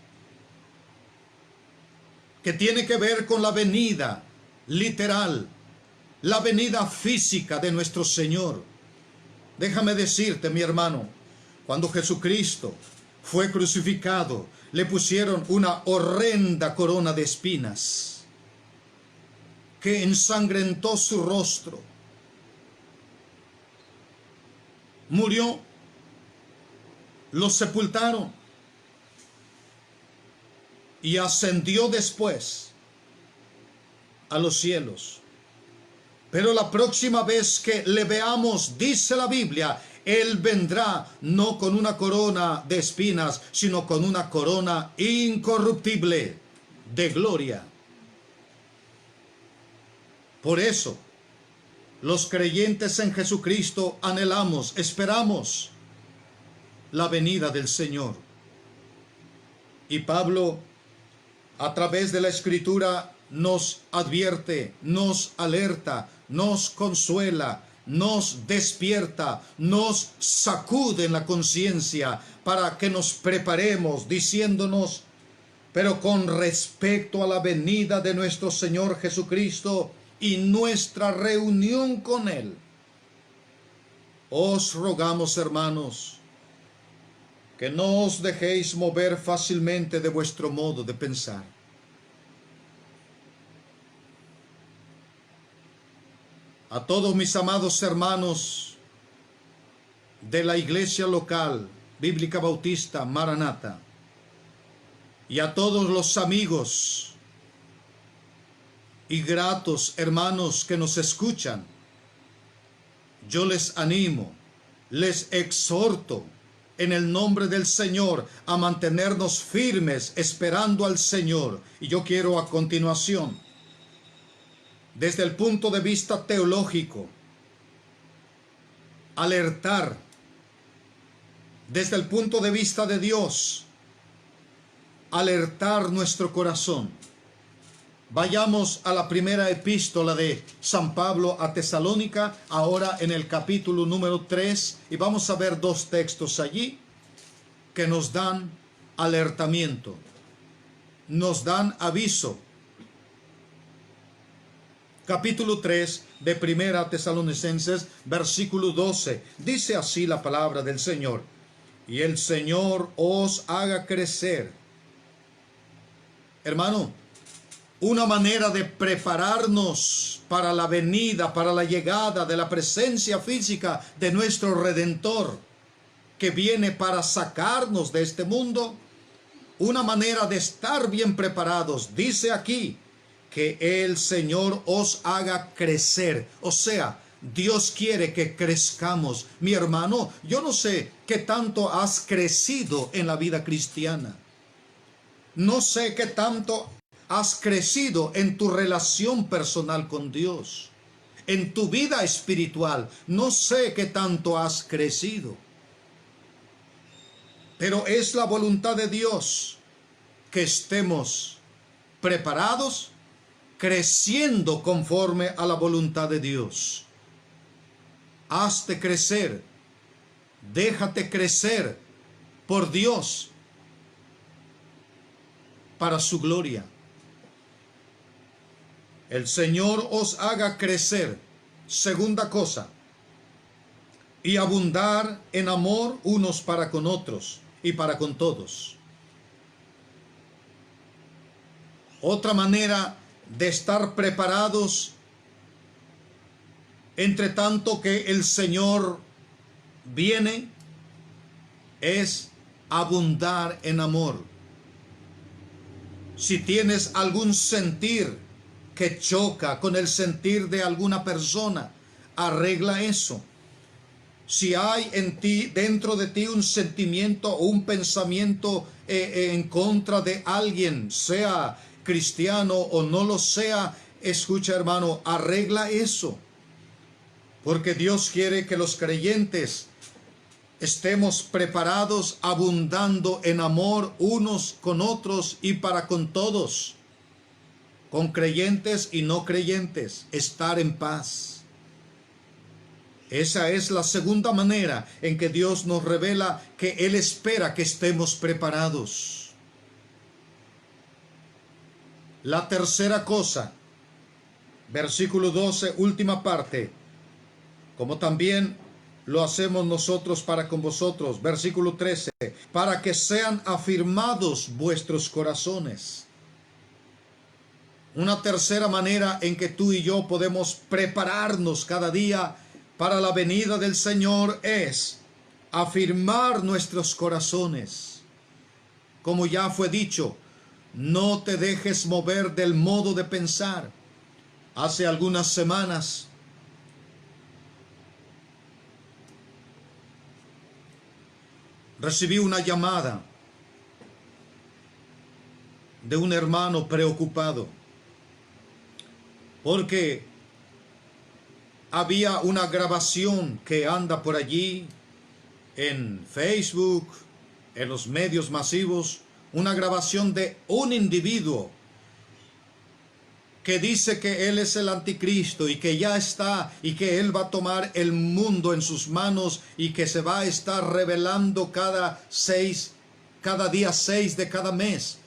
que tiene que ver con la venida literal, la venida física de nuestro Señor. Déjame decirte, mi hermano, cuando Jesucristo fue crucificado, le pusieron una horrenda corona de espinas que ensangrentó su rostro. Murió, lo sepultaron y ascendió después a los cielos. Pero la próxima vez que le veamos, dice la Biblia, Él vendrá no con una corona de espinas, sino con una corona incorruptible de gloria. Por eso, los creyentes en Jesucristo anhelamos, esperamos la venida del Señor. Y Pablo, a través de la Escritura, nos advierte, nos alerta, nos consuela, nos despierta, nos sacude en la conciencia para que nos preparemos, diciéndonos: pero con respecto a la venida de nuestro Señor Jesucristo y nuestra reunión con Él, os rogamos, hermanos, que no os dejéis mover fácilmente de vuestro modo de pensar. A todos mis amados hermanos de la iglesia local, Bíblica Bautista Maranata, y a todos los amigos y gratos hermanos que nos escuchan, yo les animo, les exhorto en el nombre del Señor a mantenernos firmes esperando al Señor. Y yo quiero a continuación, desde el punto de vista teológico, alertar desde el punto de vista de Dios alertar nuestro corazón. Vayamos a la primera epístola de San Pablo a Tesalónica, ahora en el capítulo número 3, y vamos a ver dos textos allí que nos dan alertamiento, nos dan aviso. Capítulo 3 de Primera Tesalonicenses, versículo 12, dice así la palabra del Señor: y el Señor os haga crecer. Hermano, una manera de prepararnos para la venida, para la llegada de la presencia física de nuestro Redentor, que viene para sacarnos de este mundo, una manera de estar bien preparados, dice aquí, que el Señor os haga crecer. O sea, Dios quiere que crezcamos. Mi hermano, yo no sé qué tanto has crecido en la vida cristiana. No sé qué tanto has crecido en tu relación personal con Dios, en tu vida espiritual. No sé qué tanto has crecido. Pero es la voluntad de Dios que estemos preparados, creciendo conforme a la voluntad de Dios. Hazte crecer, déjate crecer por Dios para su gloria. El Señor os haga crecer, segunda cosa, y abundar en amor unos para con otros y para con todos. Otra manera de estar preparados, entre tanto que el Señor viene, es abundar en amor. Si tienes algún sentir que choca con el sentir de alguna persona, arregla eso. Si hay en ti, dentro de ti, un sentimiento o un pensamiento en contra de alguien, sea cristiano o no lo sea, escucha, hermano, arregla eso. Porque Dios quiere que los creyentes estemos preparados, abundando en amor unos con otros y para con todos, con creyentes y no creyentes, estar en paz. Esa es la segunda manera en que Dios nos revela que Él espera que estemos preparados. La tercera cosa, versículo 12, última parte, como también lo hacemos nosotros para con vosotros, versículo 13, para que sean afirmados vuestros corazones. Una tercera manera en que tú y yo podemos prepararnos cada día para la venida del Señor es afirmar nuestros corazones. Como ya fue dicho, no te dejes mover del modo de pensar. Hace algunas semanas recibí una llamada de un hermano preocupado porque había una grabación que anda por allí en Facebook, en los medios masivos, una grabación de un individuo que dice que él es el anticristo y que ya está y que él va a tomar el mundo en sus manos y que se va a estar revelando cada día 6 de cada mes.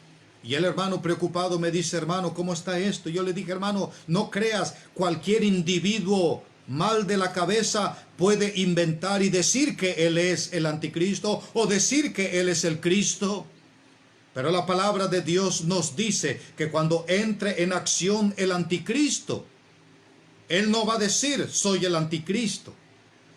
Y el hermano preocupado me dice: hermano, ¿cómo está esto? Yo le dije: hermano, no creas, cualquier individuo mal de la cabeza puede inventar y decir que él es el anticristo o decir que él es el Cristo. Pero la palabra de Dios nos dice que cuando entre en acción el anticristo, él no va a decir soy el anticristo,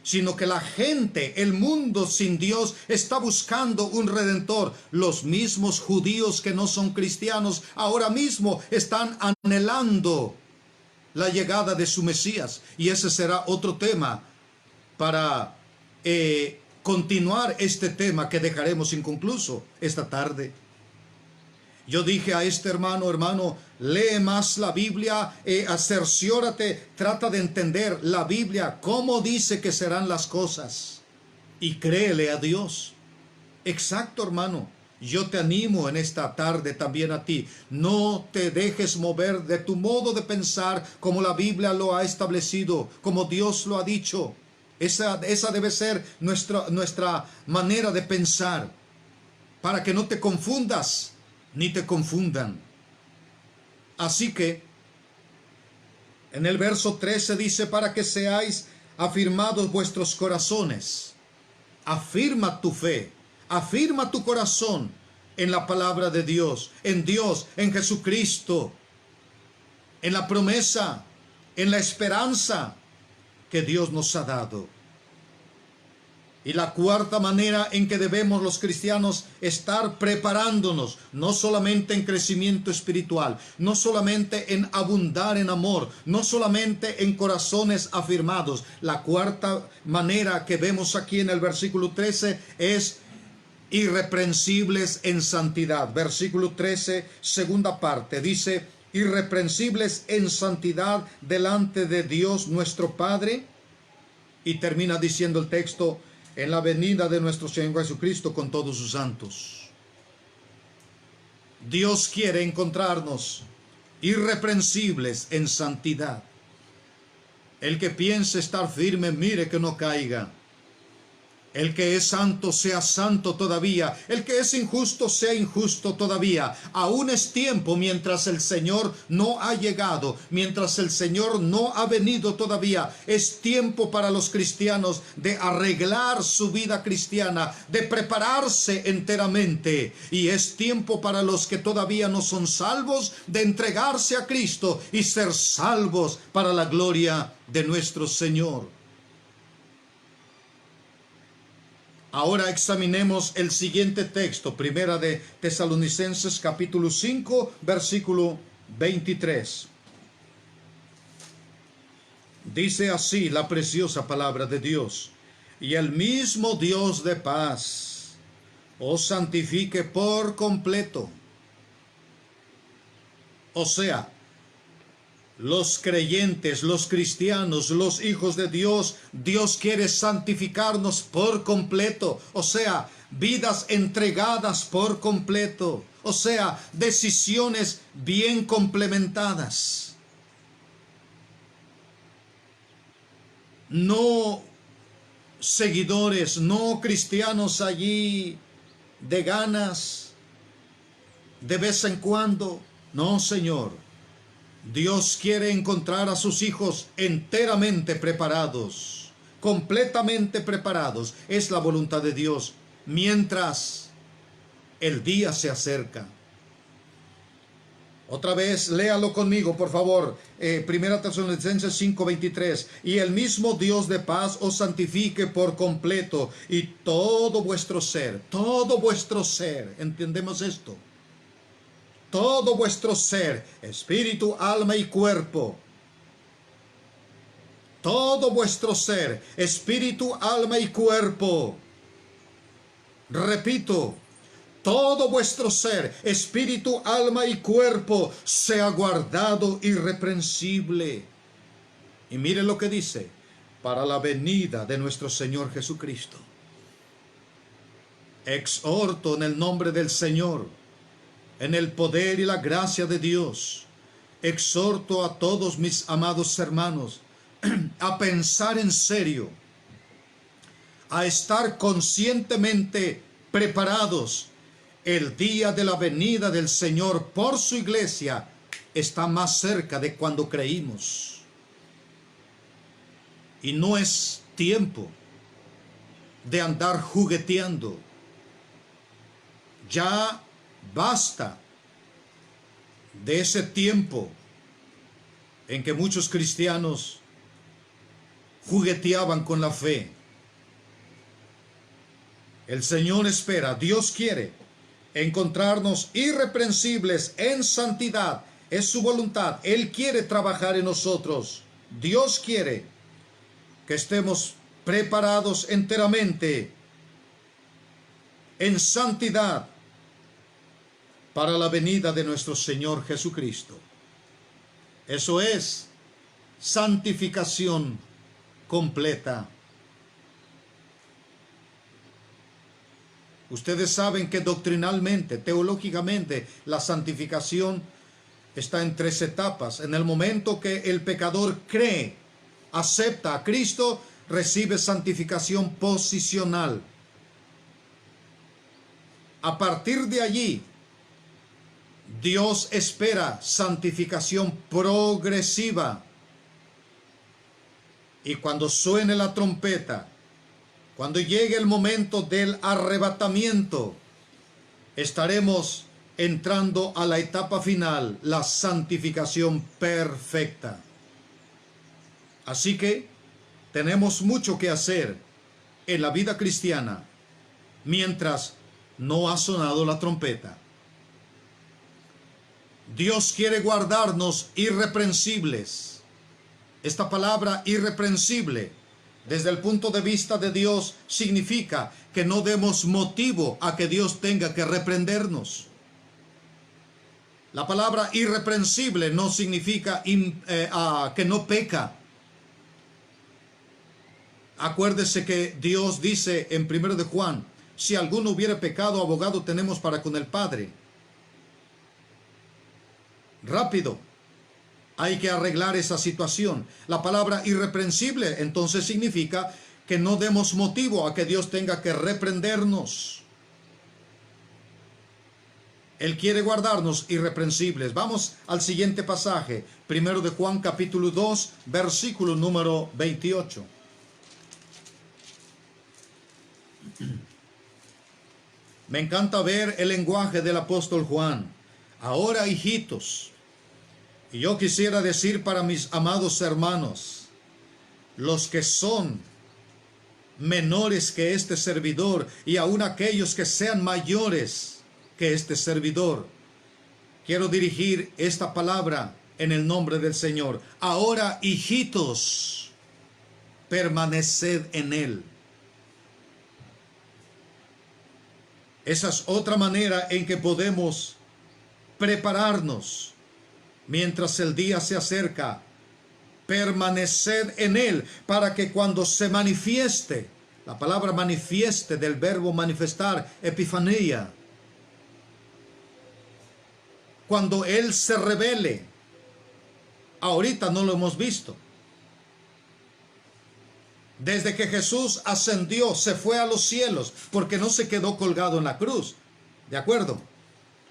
sino que la gente, el mundo sin Dios, está buscando un redentor. Los mismos judíos que no son cristianos ahora mismo están anhelando la llegada de su Mesías. Y ese será otro tema para continuar este tema que dejaremos inconcluso esta tarde. Yo dije a este hermano, lee más la Biblia, cerciórate, trata de entender la Biblia, cómo dice que serán las cosas, y créele a Dios. Exacto, hermano. Yo te animo en esta tarde también a ti. No te dejes mover de tu modo de pensar como la Biblia lo ha establecido, como Dios lo ha dicho. Esa debe ser nuestra manera de pensar, para que no te confundas ni te confundan. Así que en el verso 13 dice, para que seáis afirmados vuestros corazones. Afirma tu fe, afirma tu corazón en la palabra de Dios, en Jesucristo, en la promesa, en la esperanza que Dios nos ha dado. Y la cuarta manera en que debemos los cristianos estar preparándonos, no solamente en crecimiento espiritual, no solamente en abundar en amor, no solamente en corazones afirmados. La cuarta manera que vemos aquí en el versículo 13 es irreprensibles en santidad. Versículo 13, segunda parte, dice, irreprensibles en santidad delante de Dios nuestro Padre. Y termina diciendo el texto, en la venida de nuestro Señor Jesucristo con todos sus santos. Dios quiere encontrarnos irreprensibles en santidad. El que piense estar firme, mire que no caiga. El que es santo, sea santo todavía. El que es injusto, sea injusto todavía. Aún es tiempo mientras el Señor no ha llegado, mientras el Señor no ha venido todavía. Es tiempo para los cristianos de arreglar su vida cristiana, de prepararse enteramente. Y es tiempo para los que todavía no son salvos de entregarse a Cristo y ser salvos para la gloria de nuestro Señor. Ahora examinemos el siguiente texto, primera de Tesalonicenses capítulo 5, versículo 23. Dice así la preciosa palabra de Dios: y el mismo Dios de paz os santifique por completo. O sea, los creyentes, los cristianos, los hijos de Dios, Dios quiere santificarnos por completo. O sea, vidas entregadas por completo. O sea, decisiones bien complementadas. No seguidores, no cristianos allí de ganas, de vez en cuando. No, Señor. Dios quiere encontrar a sus hijos enteramente preparados, completamente preparados. Es la voluntad de Dios, mientras el día se acerca. Otra vez, léalo conmigo, por favor. Primera Tesalonicenses 5:23. Y el mismo Dios de paz os santifique por completo, y todo vuestro ser, ¿entendemos esto? Todo vuestro ser, espíritu, alma y cuerpo. Todo vuestro ser, espíritu, alma y cuerpo. Repito, todo vuestro ser, espíritu, alma y cuerpo sea guardado irreprensible. Y mire lo que dice, para la venida de nuestro Señor Jesucristo. Exhorto en el nombre del Señor, en el poder y la gracia de Dios, exhorto a todos mis amados hermanos a pensar en serio, a estar conscientemente preparados. El día de la venida del Señor por su iglesia está más cerca de cuando creímos. Y no es tiempo de andar jugueteando. Ya basta de ese tiempo en que muchos cristianos jugueteaban con la fe. El Señor espera, Dios quiere encontrarnos irreprensibles en santidad. Es su voluntad. Él quiere trabajar en nosotros. Dios quiere que estemos preparados enteramente en santidad para la venida de nuestro Señor Jesucristo. Eso es santificación completa. Ustedes saben que doctrinalmente, teológicamente, la santificación está en 3 etapas. En el momento que el pecador cree, acepta a Cristo, recibe santificación posicional. A partir de allí, Dios espera santificación progresiva. Y cuando suene la trompeta, cuando llegue el momento del arrebatamiento, estaremos entrando a la etapa final, la santificación perfecta. Así que tenemos mucho que hacer en la vida cristiana mientras no ha sonado la trompeta. Dios quiere guardarnos irreprensibles. Esta palabra irreprensible, desde el punto de vista de Dios, significa que no demos motivo a que Dios tenga que reprendernos. La palabra irreprensible no significa que no peca. Acuérdese que Dios dice en 1 de Juan, si alguno hubiera pecado, abogado tenemos para con el Padre. Rápido, hay que arreglar esa situación. La palabra irreprensible entonces significa que no demos motivo a que Dios tenga que reprendernos. Él quiere guardarnos irreprensibles. Vamos al siguiente pasaje, 1 de Juan capítulo 2, versículo número 28. Me encanta ver el lenguaje del apóstol Juan. Ahora, hijitos, y yo quisiera decir para mis amados hermanos, los que son menores que este servidor y aún aquellos que sean mayores que este servidor, quiero dirigir esta palabra en el nombre del Señor. Ahora, hijitos, permaneced en Él. Esa es otra manera en que podemos prepararnos mientras el día se acerca. Permaneced en Él para que cuando se manifieste, la palabra manifieste del verbo manifestar, epifanía, cuando Él se revele, ahorita no lo hemos visto. Desde que Jesús ascendió, se fue a los cielos, porque no se quedó colgado en la cruz, ¿de acuerdo?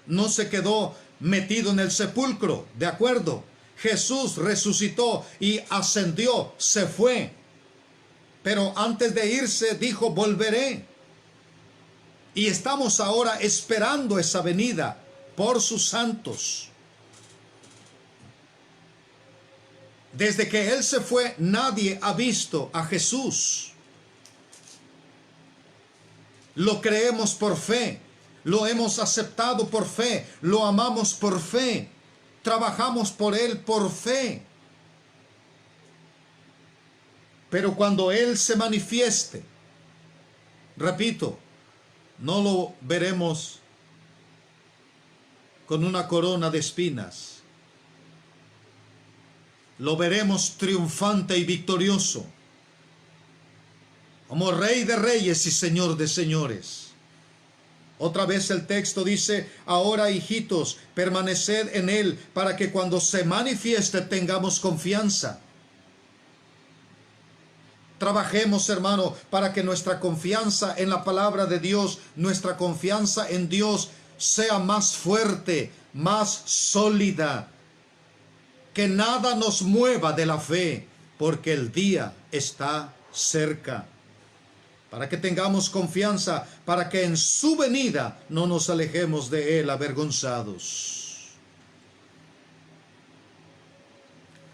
No se quedó metido en el sepulcro, ¿de acuerdo? Jesús resucitó y ascendió, se fue. Pero antes de irse dijo, volveré. Y estamos ahora esperando esa venida por sus santos. Desde que Él se fue, nadie ha visto a Jesús. Lo creemos por fe, lo hemos aceptado por fe, lo amamos por fe, trabajamos por Él por fe. Pero cuando Él se manifieste, repito, no lo veremos con una corona de espinas. Lo veremos triunfante y victorioso, como Rey de Reyes y Señor de Señores. Otra vez el texto dice, ahora hijitos, permaneced en Él, para que cuando se manifieste tengamos confianza. Trabajemos, hermano, para que nuestra confianza en la palabra de Dios, nuestra confianza en Dios sea más fuerte, más sólida. Que nada nos mueva de la fe, porque el día está cerca. Para que tengamos confianza, para que en su venida no nos alejemos de Él avergonzados.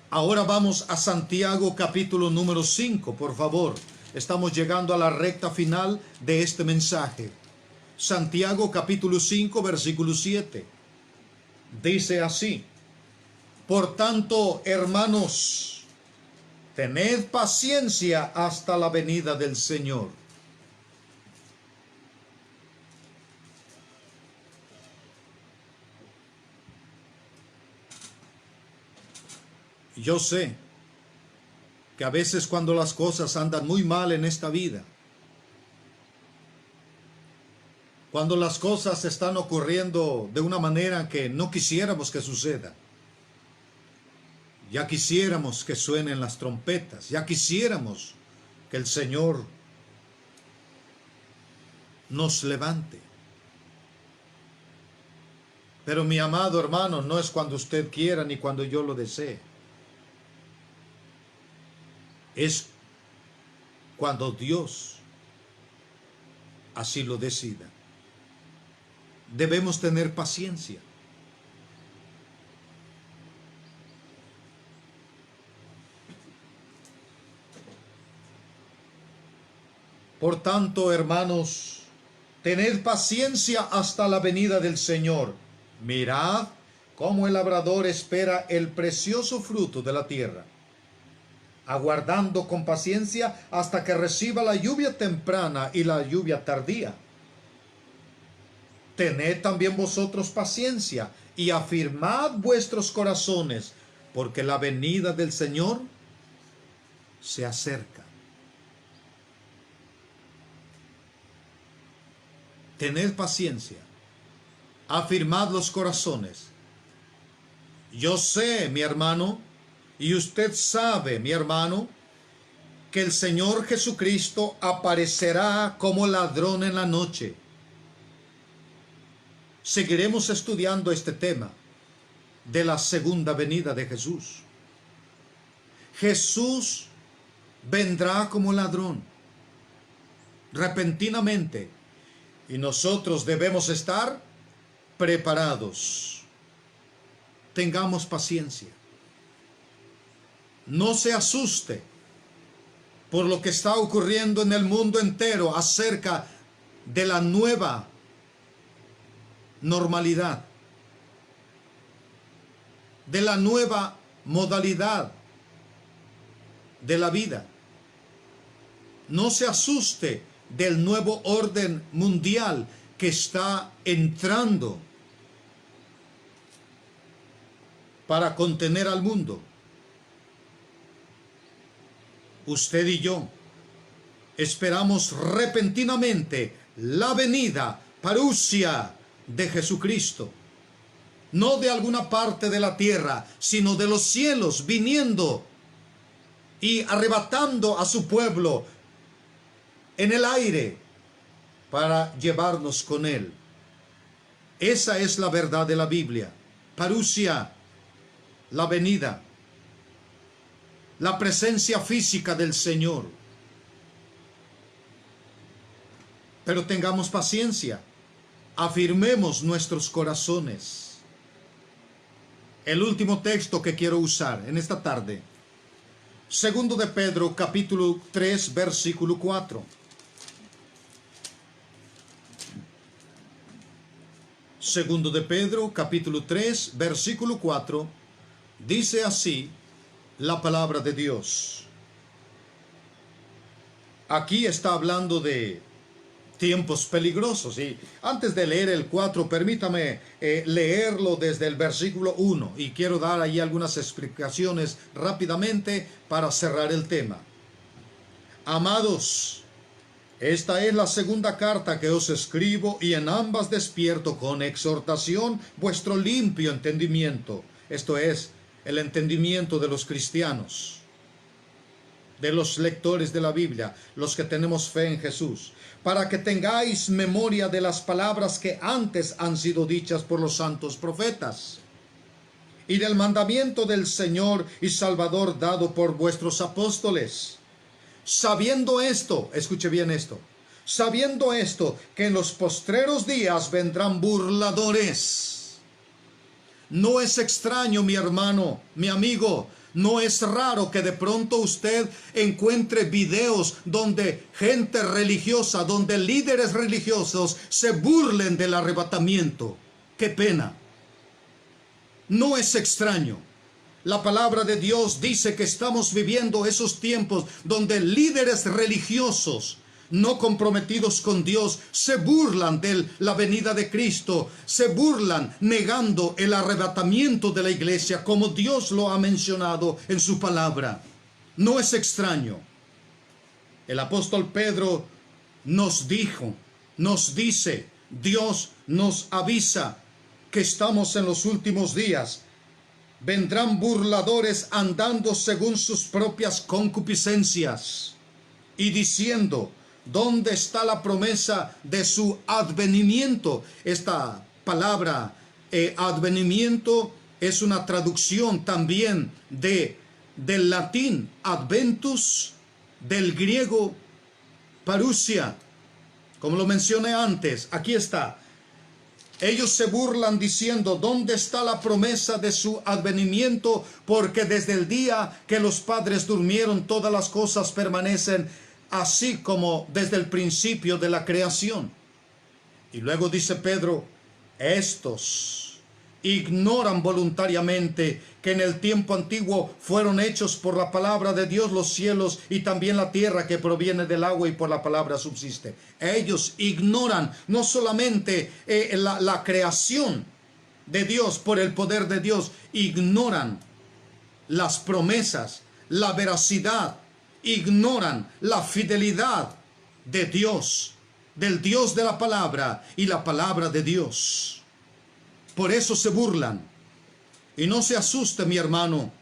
Ahora vamos a Santiago capítulo número 5, por favor. Estamos llegando a la recta final de este mensaje. Santiago capítulo 5, versículo 7. Dice así. Por tanto, hermanos, tened paciencia hasta la venida del Señor. Yo sé que a veces cuando las cosas andan muy mal en esta vida, cuando las cosas están ocurriendo de una manera que no quisiéramos que suceda. Ya quisiéramos que suenen las trompetas, ya quisiéramos que el Señor nos levante. Pero mi amado hermano, no es cuando usted quiera ni cuando yo lo desee. Es cuando Dios así lo decida. Debemos tener paciencia. Por tanto, hermanos, tened paciencia hasta la venida del Señor. Mirad cómo el labrador espera el precioso fruto de la tierra, aguardando con paciencia hasta que reciba la lluvia temprana y la lluvia tardía. Tened también vosotros paciencia y afirmad vuestros corazones, porque la venida del Señor se acerca. Tened paciencia, afirmad los corazones. Yo sé, mi hermano, y usted sabe, mi hermano, que el Señor Jesucristo aparecerá como ladrón en la noche. Seguiremos estudiando este tema de la segunda venida de Jesús. Jesús vendrá como ladrón, repentinamente, y nosotros debemos estar preparados. Tengamos paciencia. No se asuste por lo que está ocurriendo en el mundo entero acerca de la nueva normalidad, de la nueva modalidad de la vida. No se asuste del nuevo orden mundial que está entrando para contener al mundo. Usted y yo esperamos repentinamente la venida, parusia, de Jesucristo, no de alguna parte de la tierra, sino de los cielos, viniendo y arrebatando a su pueblo en el aire para llevarnos con él. Esa es la verdad de la Biblia. Parusia, la venida, la presencia física del Señor. Pero tengamos paciencia, afirmemos nuestros corazones. El último texto que quiero usar en esta tarde, segundo de Pedro, capítulo 3, versículo 4. Segundo de Pedro, capítulo 3, versículo 4, dice así la palabra de Dios. Aquí está hablando de tiempos peligrosos, y antes de leer el 4, permítame leerlo desde el versículo 1, y quiero dar ahí algunas explicaciones rápidamente para cerrar el tema. Amados, esta es la segunda carta que os escribo, y en ambas despierto con exhortación vuestro limpio entendimiento. Esto es, el entendimiento de los cristianos, de los lectores de la Biblia, los que tenemos fe en Jesús, para que tengáis memoria de las palabras que antes han sido dichas por los santos profetas, y del mandamiento del Señor y Salvador dado por vuestros apóstoles. Sabiendo esto, escuche bien esto, sabiendo esto, que en los postreros días vendrán burladores. No es extraño, mi hermano, mi amigo, no es raro que de pronto usted encuentre videos donde gente religiosa, donde líderes religiosos se burlen del arrebatamiento. ¡Qué pena! No es extraño. La palabra de Dios dice que estamos viviendo esos tiempos donde líderes religiosos no comprometidos con Dios se burlan de la venida de Cristo, se burlan negando el arrebatamiento de la iglesia como Dios lo ha mencionado en su palabra. No es extraño. El apóstol Pedro nos dice, Dios nos avisa que estamos en los últimos días. Vendrán burladores andando según sus propias concupiscencias y diciendo: ¿dónde está la promesa de su advenimiento? Esta palabra advenimiento es una traducción también del latín adventus, del griego parousia. Como lo mencioné antes, aquí está. Ellos se burlan diciendo: ¿dónde está la promesa de su advenimiento? Porque desde el día que los padres durmieron, todas las cosas permanecen así como desde el principio de la creación. Y luego dice Pedro: estos ignoran voluntariamente que en el tiempo antiguo fueron hechos por la palabra de Dios los cielos y también la tierra, que proviene del agua y por la palabra subsiste. Ellos ignoran no solamente la creación de Dios por el poder de Dios, ignoran las promesas, la veracidad, ignoran la fidelidad de Dios, del Dios de la palabra y la palabra de Dios. Por eso se burlan. Y no se asuste, mi hermano,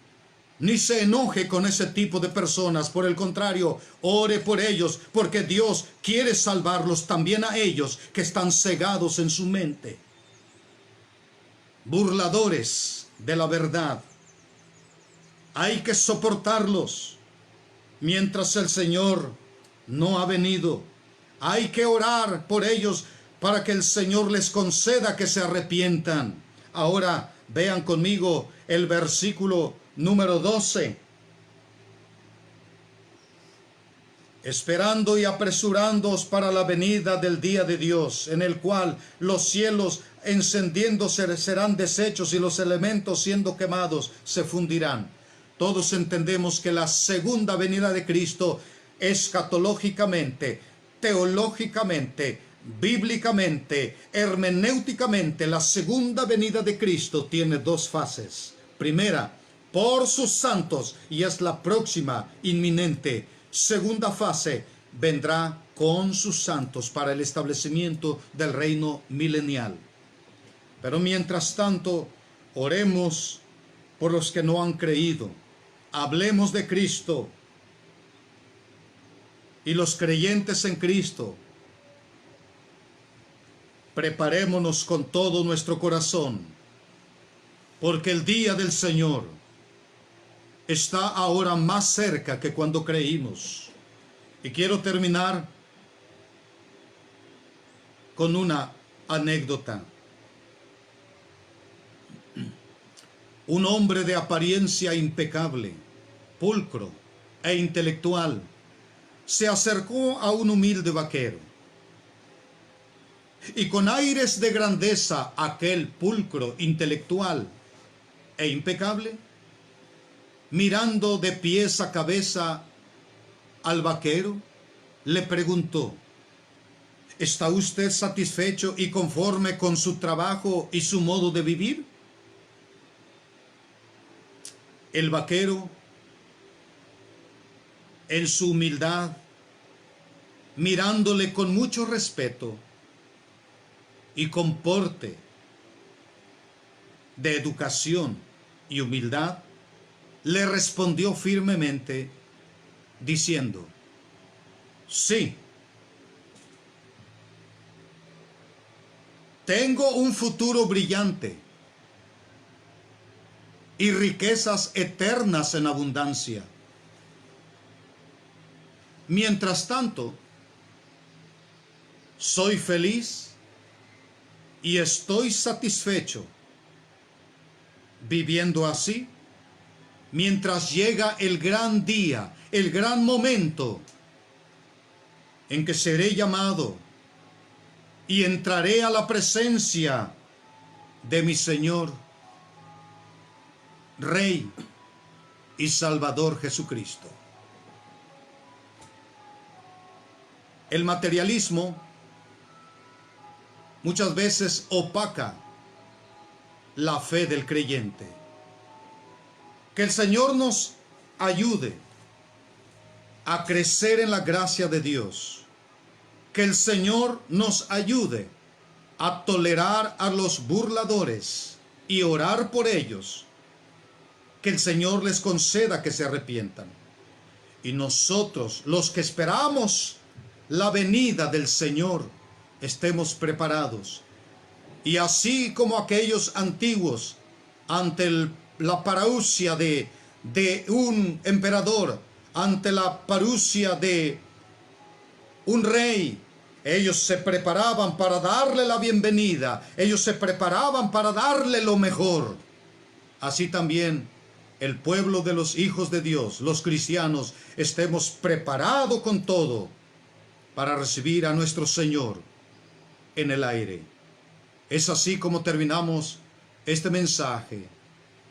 ni se enoje con ese tipo de personas. Por el contrario, ore por ellos, porque Dios quiere salvarlos también a ellos que están cegados en su mente. Burladores de la verdad, hay que soportarlos mientras el Señor no ha venido. Hay que orar por ellos para que el Señor les conceda que se arrepientan. Ahora vean conmigo el versículo número 12. Esperando y apresurándoos para la venida del día de Dios, en el cual los cielos encendiéndose serán deshechos y los elementos siendo quemados se fundirán. Todos entendemos que la segunda venida de Cristo, escatológicamente, teológicamente, bíblicamente, hermenéuticamente, la segunda venida de Cristo tiene dos fases. Primera, por sus santos, y es la próxima, inminente. Segunda fase, vendrá con sus santos para el establecimiento del reino milenial. Pero mientras tanto, oremos por los que no han creído. Hablemos de Cristo. Y los creyentes en Cristo, preparémonos con todo nuestro corazón, porque el día del Señor está ahora más cerca que cuando creímos. Y quiero terminar con una anécdota. Un hombre de apariencia impecable, pulcro e intelectual, se acercó a un humilde vaquero. Y con aires de grandeza, aquel pulcro, intelectual e impecable, mirando de pies a cabeza al vaquero, le preguntó: ¿está usted satisfecho y conforme con su trabajo y su modo de vivir? El vaquero, en su humildad, mirándole con mucho respeto y con porte de educación y humildad, le respondió firmemente diciendo: sí, tengo un futuro brillante y riquezas eternas en abundancia. Mientras tanto, soy feliz y estoy satisfecho viviendo así, mientras llega el gran día, el gran momento en que seré llamado y entraré a la presencia de mi Señor, Rey y Salvador Jesucristo. El materialismo muchas veces opaca la fe del creyente. Que el Señor nos ayude a crecer en la gracia de Dios. Que el Señor nos ayude a tolerar a los burladores y orar por ellos, que el Señor les conceda que se arrepientan. Y nosotros, los que esperamos la venida del Señor, estemos preparados. Y así como aquellos antiguos, ante la parusia de un emperador, ante la parusia de un rey, ellos se preparaban para darle la bienvenida, ellos se preparaban para darle lo mejor. Así también el pueblo de los hijos de Dios, los cristianos, estemos preparados con todo para recibir a nuestro Señor en el aire. Es así como terminamos este mensaje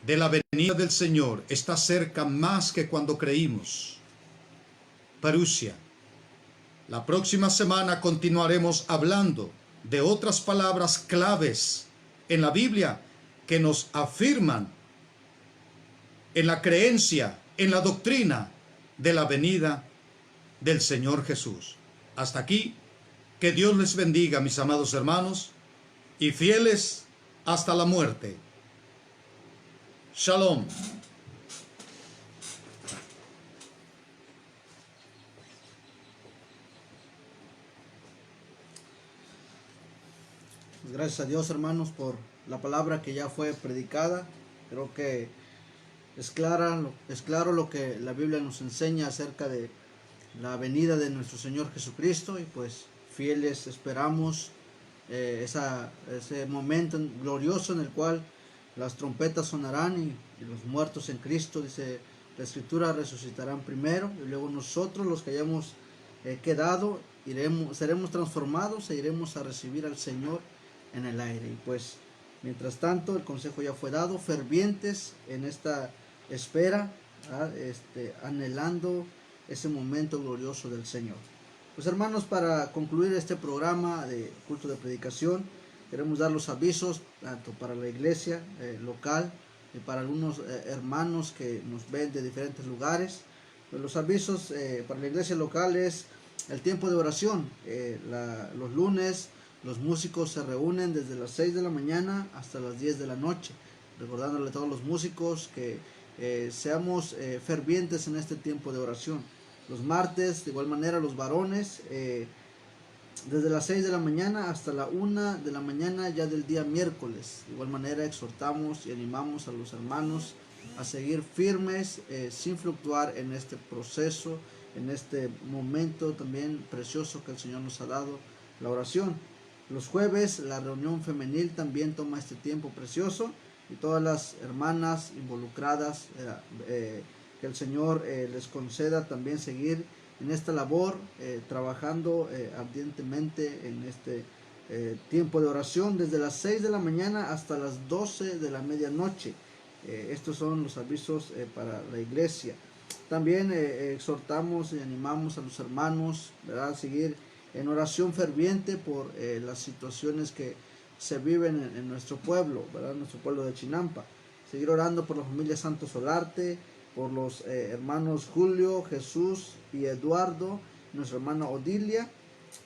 de la venida del Señor. Está cerca más que cuando creímos. Parusia. La próxima semana continuaremos hablando de otras palabras claves en la Biblia que nos afirman en la creencia, en la doctrina de la venida del Señor Jesús. Hasta aquí, que Dios les bendiga, mis amados hermanos, y fieles hasta la muerte. Shalom. Gracias a Dios, hermanos, por la palabra que ya fue predicada. Creo que es claro lo que la Biblia nos enseña acerca de la venida de nuestro Señor Jesucristo, y pues fieles esperamos ese momento glorioso en el cual las trompetas sonarán y los muertos en Cristo, dice la Escritura, resucitarán primero, y luego nosotros, los que hayamos quedado, seremos transformados e iremos a recibir al Señor en el aire. Y pues mientras tanto, el consejo ya fue dado, fervientes en esta espera, anhelando ese momento glorioso del Señor. Pues hermanos, para concluir este programa de culto de predicación, queremos dar los avisos tanto para la iglesia local y para algunos hermanos que nos ven de diferentes lugares. Pues los avisos para la iglesia local es el tiempo de oración. Los lunes los músicos se reúnen desde las 6 de la mañana hasta las 10 de la noche, recordándole a todos los músicos que seamos fervientes en este tiempo de oración. Los martes, de igual manera, los varones, desde las 6 de la mañana hasta la 1 de la mañana ya del día miércoles. De igual manera, exhortamos y animamos a los hermanos a seguir firmes, sin fluctuar en este proceso, en este momento también precioso que el Señor nos ha dado, la oración. Los jueves, la reunión femenil también toma este tiempo precioso, y todas las hermanas involucradas, que el Señor les conceda también seguir en esta labor, trabajando ardientemente en este tiempo de oración desde las 6 de la mañana hasta las 12 de la medianoche. Estos son los avisos para la iglesia. También exhortamos y animamos a los hermanos, ¿verdad?, a seguir en oración ferviente por las situaciones que se viven en nuestro pueblo, ¿verdad?, nuestro pueblo de Chinampa. Seguir orando por la familia Santos Solarte, por los hermanos Julio, Jesús y Eduardo, nuestra hermana Odilia,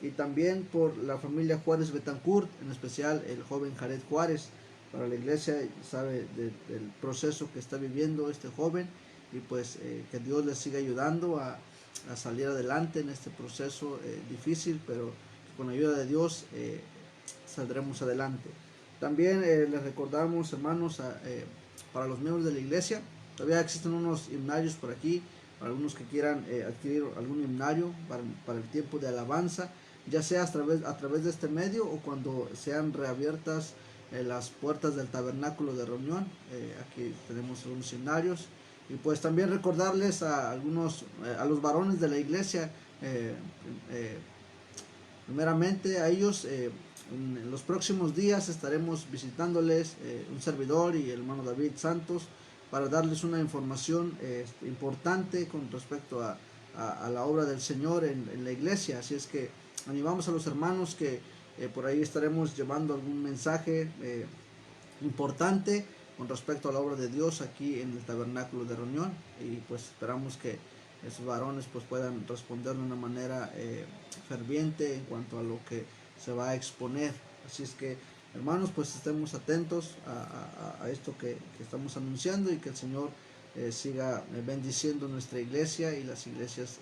y también por la familia Juárez Betancourt, en especial el joven Jared Juárez. Para la iglesia sabe del proceso que está viviendo este joven, y pues que Dios les siga ayudando a salir adelante en este proceso difícil, pero con la ayuda de Dios saldremos adelante. También les recordamos, hermanos, para los miembros de la iglesia, todavía existen unos himnarios por aquí, para algunos que quieran adquirir algún himnario para el tiempo de alabanza, ya sea a través de este medio o cuando sean reabiertas las puertas del tabernáculo de reunión. Aquí tenemos algunos himnarios. Y pues también recordarles a los varones de la iglesia, primeramente a ellos, en los próximos días estaremos visitándoles, un servidor y el hermano David Santos, para darles una información importante con respecto a la obra del Señor en la iglesia. Así es que animamos a los hermanos que por ahí estaremos llevando algún mensaje importante con respecto a la obra de Dios aquí en el tabernáculo de reunión, y pues esperamos que esos varones pues puedan responder de una manera ferviente en cuanto a lo que se va a exponer Así es que, hermanos, pues estemos atentos a esto que estamos anunciando, y que el Señor siga bendiciendo nuestra iglesia y las iglesias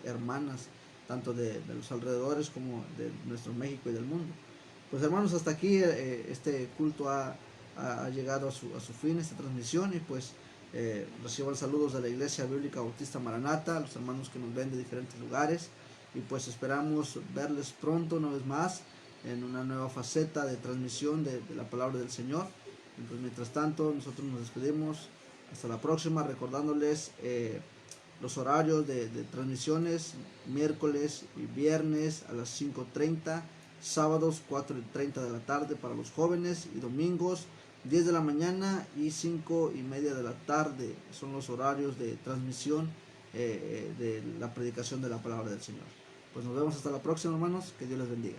hermanas, tanto de los alrededores como de nuestro México y del mundo. Pues, hermanos, hasta aquí este culto ha llegado a su fin, esta transmisión, y pues reciban saludos de la Iglesia Bíblica Bautista Maranata, a los hermanos que nos ven de diferentes lugares, y pues esperamos verles pronto una vez más en una nueva faceta de transmisión de la palabra del Señor. Y pues mientras tanto, nosotros nos despedimos hasta la próxima, recordándoles los horarios de transmisiones: miércoles y viernes a las 5:30, sábados 4:30 de la tarde para los jóvenes, y domingos 10 de la mañana y 5:30 de la tarde. Son los horarios de transmisión de la predicación de la palabra del Señor. Pues nos vemos hasta la próxima, hermanos. Que Dios les bendiga.